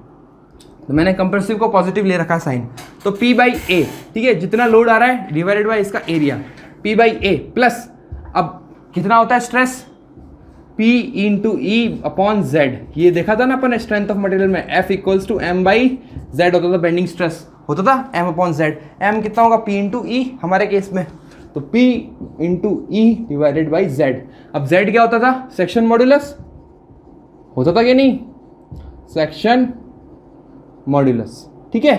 तो मैंने कंप्रेसिव को पॉजिटिव ले रखा है साइन। तो P बाई ए, ठीक है, जितना लोड आ रहा है डिवाइडेड बाई इसका area, P by A plus, अब कितना होता है stress, P into E upon Z. ये देखा था ना अपन स्ट्रेंथ ऑफ मटेरियल में, F equals to M by Z होता था, बेंडिंग स्ट्रेस होता था M अपॉन जेड। M कितना होगा, P इंटू ई हमारे केस में, तो P into E divided by Z. अब जेड क्या होता था, सेक्शन मॉड्यूलस होता था कि नहीं, सेक्शन मॉड्यूलस, ठीक है,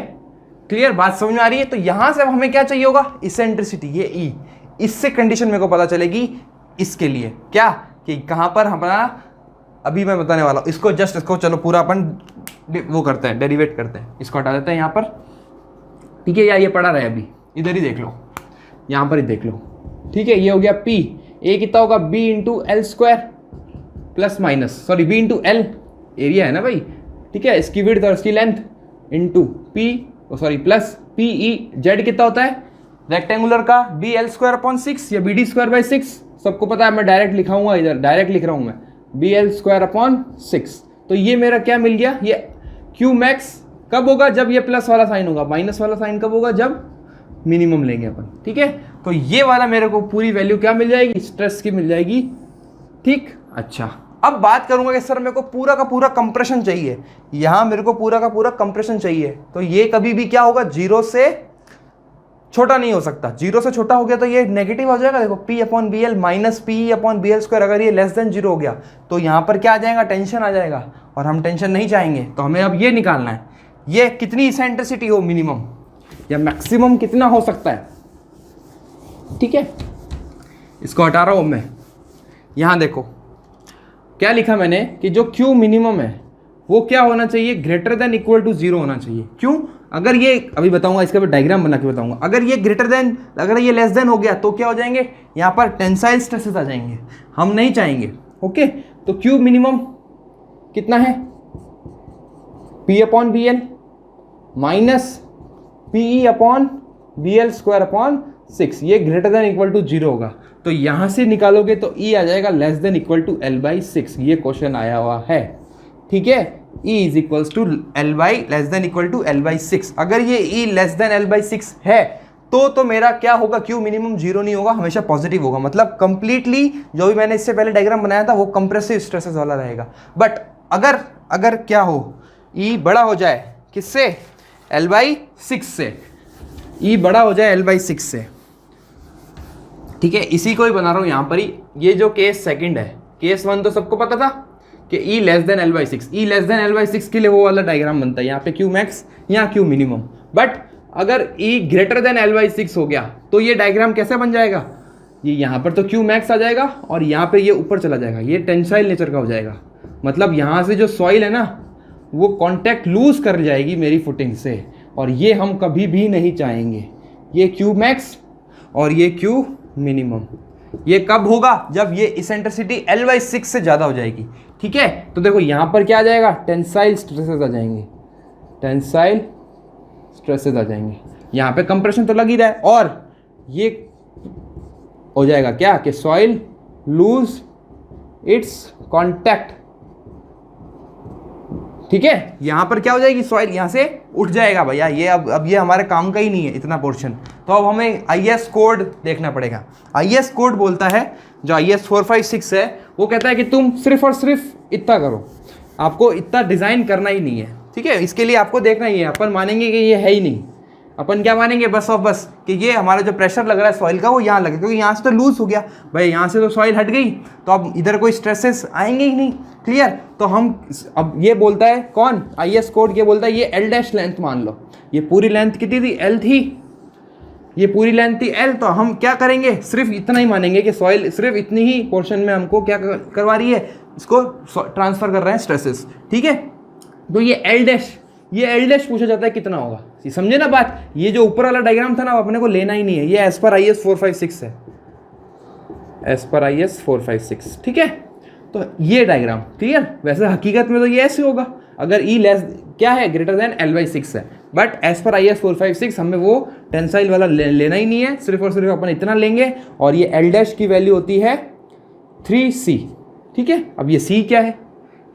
क्लियर, बात समझ में आ रही है। तो यहां से अब हमें क्या चाहिए होगा, इसेंट्रिसिटी, ये ई, इससे कंडीशन मेरे को पता चलेगी इसके लिए क्या, कि कहां पर हमारा, अभी मैं बताने वाला हूं इसको, जस्ट इसको चलो पूरा अपन वो करते हैं, डेरिवेट करते हैं, इसको हटा देते हैं यहाँ पर, ठीक है, या ये पड़ा रहे अभी, इधर ही देख लो, यहाँ पर ही देख लो, ठीक है। ये हो गया P, ए कितना होगा, B into L square plus minus, sorry B into L area है ना भाई, ठीक है, इसकी विड्थ और इसकी length into P, sorry plus P E, Z कितना होता है रेक्टेंगुलर का, B L स्क्वायर अपॉन 6 या BD स्क्वायर बाई 6, सबको पता है, मैं डायरेक्ट लिखाऊंगा इधर, डायरेक्ट लिख रहा हूँ मैं, BL²/6। तो ये मेरा क्या मिल गया, ये Q मैक्स कब होगा, जब ये प्लस वाला साइन होगा, माइनस वाला साइन कब होगा, जब मिनिमम लेंगे अपन, ठीक है। तो ये वाला मेरे को पूरी वैल्यू क्या मिल जाएगी, स्ट्रेस की मिल जाएगी, ठीक। अच्छा, अब बात करूंगा कि सर मेरे को पूरा का पूरा कंप्रेशन चाहिए, यहां मेरे को पूरा का पूरा कंप्रेशन चाहिए, तो ये कभी भी क्या होगा, 0 से छोटा नहीं हो सकता। 0 से छोटा हो गया तो ये नेगेटिव हो जाएगा। देखो P/BL माइनस P/BL², अगर ये लेस देन 0 हो गया तो यहां पर क्या आ जाएगा, टेंशन आ जाएगा, और हम टेंशन नहीं चाहेंगे। तो हमें अब ये निकालना है, ये कितनी इसेंट्रिसिटी हो, मिनिमम या मैक्सिमम कितना हो सकता है, ठीक है। इसको हटा रहा हूं मैं। यहां देखो क्या लिखा मैंने कि जो Q मिनिमम है वो क्या होना चाहिए, ग्रेटर देन इक्वल टू 0 होना चाहिए। क्यों, अगर ये अभी बताऊंगा, इसका भी डायग्राम बना के बताऊंगा। अगर ये ग्रेटर देन, अगर ये लेस देन हो गया तो क्या हो जाएंगे, यहाँ पर टेंसाइल स्ट्रेसेस आ जाएंगे, हम नहीं चाहेंगे। ओके, तो Q मिनिमम कितना है, P/BL माइनस PE/BL²/6, ये ग्रेटर देन इक्वल टू 0 होगा। तो यहां से निकालोगे तो E आ जाएगा less than equal to L/6, ये क्वेश्चन आया हुआ है, ठीक है। E is equals to less than equal to L/6। अगर ये E लेस देन L/6 है तो मेरा क्या होगा, Q मिनिमम 0 नहीं होगा, हमेशा पॉजिटिव होगा। मतलब कंप्लीटली जो भी मैंने इससे पहले डायग्राम बनाया था वो कंप्रेसिव स्ट्रेसेस वाला रहेगा। बट अगर क्या हो, E बड़ा हो जाए किससे, L/6 से, E बड़ा हो जाए L/6 से, ठीक है। इसी को ही बना रहा हूं यहां पर ही। ये जो केस सेकंड है, केस 1 तो सबको पता था कि E less than L/6, E less than L/6 के लिए वो वाला डायग्राम बनता है, यहाँ पे Q मैक्स, यहाँ Q मिनिमम। बट अगर E ग्रेटर देन L/6 हो गया तो ये डायग्राम कैसे बन जाएगा, ये यहाँ पर तो Q मैक्स आ जाएगा और यहाँ पे ये ऊपर चला जाएगा, ये टेंसाइल नेचर का हो जाएगा। मतलब यहाँ से जो सॉइल है ना वो कांटेक्ट लूज कर जाएगी मेरी फुटिंग से, और ये हम कभी भी नहीं चाहेंगे। ये Q मैक्स और ये Q मिनिमम, ये कब होगा, जब ये इसेंट्रिसिटी L/6 से ज़्यादा हो जाएगी, ठीक है। तो देखो यहाँ पर क्या आ जाएगा, टेंसाइल स्ट्रेसेस आ जाएंगे, टेंसाइल स्ट्रेसेस आ जाएंगे। यहाँ पे कंप्रेशन तो लग ही रहा है, और ये हो जाएगा क्या कि सॉइल लूज इट्स कांटेक्ट, ठीक है। यहां पर क्या हो जाएगी, सॉइल यहां से उठ जाएगा भैया, ये अब ये हमारे काम का ही नहीं है इतना पोर्शन। तो अब हमें IS कोड देखना पड़ेगा। IS कोड बोलता है, जो IS 456 है, वो कहता है कि तुम सिर्फ और सिर्फ इतना करो, आपको इतना डिज़ाइन करना ही नहीं है, ठीक है। इसके लिए आपको देखना ही है, अपन मानेंगे कि ये है ही नहीं, अपन क्या मानेंगे, बस और बस कि ये हमारा जो प्रेशर लग रहा है सॉइल का वो यहाँ लगे, क्योंकि यहाँ से तो लूज हो गया भाई, यहाँ से तो सॉइल हट गई, तो अब इधर कोई स्ट्रेसेस आएंगे ही नहीं, क्लियर। तो हम अब ये बोलता है कौन, IS कोड ये बोलता है, ये L' लेंथ मान लो, ये पूरी लेंथ कितनी थी, L थी, ये पूरी लेंथ थी L। तो हम क्या करेंगे, सिर्फ इतना ही मानेंगे कि सॉइल सिर्फ इतनी ही पोर्शन में हमको क्या करवा रही है, इसको ट्रांसफर कर रहे हैं स्ट्रेसेस, ठीक है। तो ये L' पूछा जाता है कितना होगा, ये समझे ना बात। ये जो ऊपर वाला डायग्राम था ना अपने को लेना ही नहीं है, ये एज पर IS 456 है, एज पर IS 456, ठीक है। तो ये डायग्राम क्लियर। वैसे हकीकत में तो ये ऐसे होगा, अगर E लेस क्या है, ग्रेटर देन L/6 है, बट एज पर IS 456 हमें वो टेंसाइल वाला लेना ही नहीं है, सिर्फ और सिर्फ अपन इतना लेंगे, और ये L' की वैल्यू होती है 3C, ठीक है। अब ये C क्या है,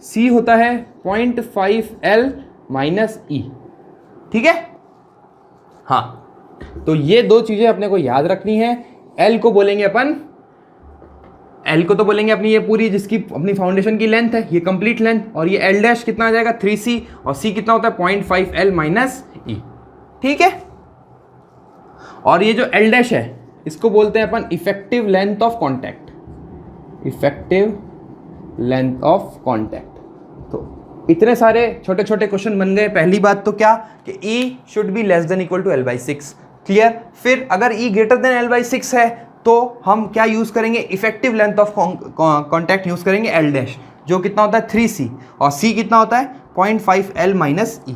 C होता है 0.5L माइनस E, ठीक है। हाँ, तो ये दो चीजें अपने को याद रखनी है। L को बोलेंगे अपन, L को तो बोलेंगे अपनी ये पूरी जिसकी अपनी फाउंडेशन की लेंथ है, ये कंप्लीट लेंथ, और ये L' कितना आ जाएगा 3C, और C कितना होता है 0.5L माइनस E, ठीक है। और ये जो L' है इसको बोलते हैं अपन effective length of contact, effective length of contact. तो इतने सारे छोटे छोटे क्वेश्चन बन गए। पहली बात तो क्या कि E should be less than equal to L/6, clear. फिर अगर E ग्रेटर देन L/6 है तो हम क्या यूज़ करेंगे, effective length of contact use करेंगे L', जो कितना होता है 3C, और C कितना होता है 0.5L माइनस E,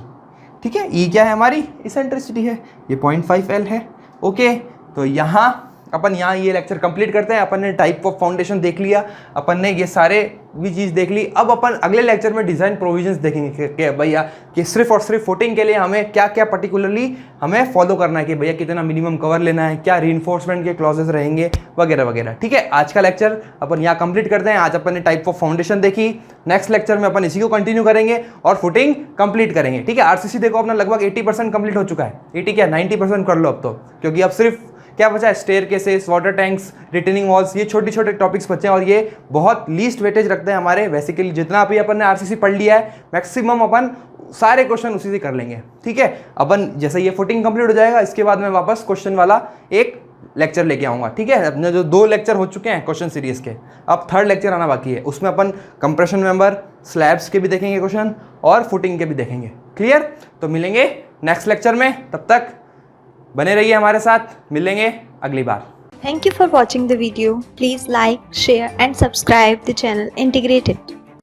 ठीक है। E क्या है, हमारी इसेंट्रिसिटी है, ये 0.5L है, ओके। तो यहाँ अपन ये लेक्चर कंप्लीट करते हैं। अपन ने टाइप ऑफ फाउंडेशन देख लिया, अपन ने ये सारे भी चीज़ देख ली। अब अपन अगले लेक्चर में डिज़ाइन प्रोविजंस देखेंगे कि भैया कि सिर्फ और सिर्फ फुटिंग के लिए हमें क्या क्या पर्टिकुलरली हमें फॉलो करना है, कि भैया कितना मिनिमम कवर लेना है, क्या रीइंफोर्समेंट के क्लॉजेस रहेंगे वगैरह वगैरह। ठीक है, आज का लेक्चर अपन यहाँ कंप्लीट करते हैं। आज अपन ने टाइप ऑफ फाउंडेशन देखी, नेक्स्ट लेक्चर में अपन इसी को कंटिन्यू करेंगे और फुटिंग कंप्लीट करेंगे। ठीक है, आरसीसी देखो अपना लगभग 80% कंप्लीट हो चुका है, 80 क्या 90% कर लो अब तो, क्योंकि अब सिर्फ क्या बचा है, staircases, water tanks, retaining walls, ये छोटे छोटे टॉपिक्स बचे हैं और ये बहुत लीस्ट वेटेज रखते हैं हमारे। बेसिकली जितना अभी अपन ने आरसीसी पढ़ लिया है मैक्सिमम अपन सारे क्वेश्चन उसी से कर लेंगे। ठीक है, अपन जैसे ये फुटिंग कंप्लीट हो जाएगा इसके बाद मैं वापस क्वेश्चन वाला एक लेक्चर लेके आऊँगा। ठीक है, अपने जो 2 लेक्चर हो चुके हैं क्वेश्चन सीरीज के, अब 3rd लेक्चर आना बाकी है, उसमें अपन कंप्रेशन मेंबर, स्लैब्स के भी देखेंगे क्वेश्चन और फुटिंग के भी देखेंगे। क्लियर? तो मिलेंगे नेक्स्ट लेक्चर में, तब तक बने रहिए हमारे साथ, मिलेंगे अगली बार। Thank you for watching the video. Please like, share and subscribe the channel Integrated.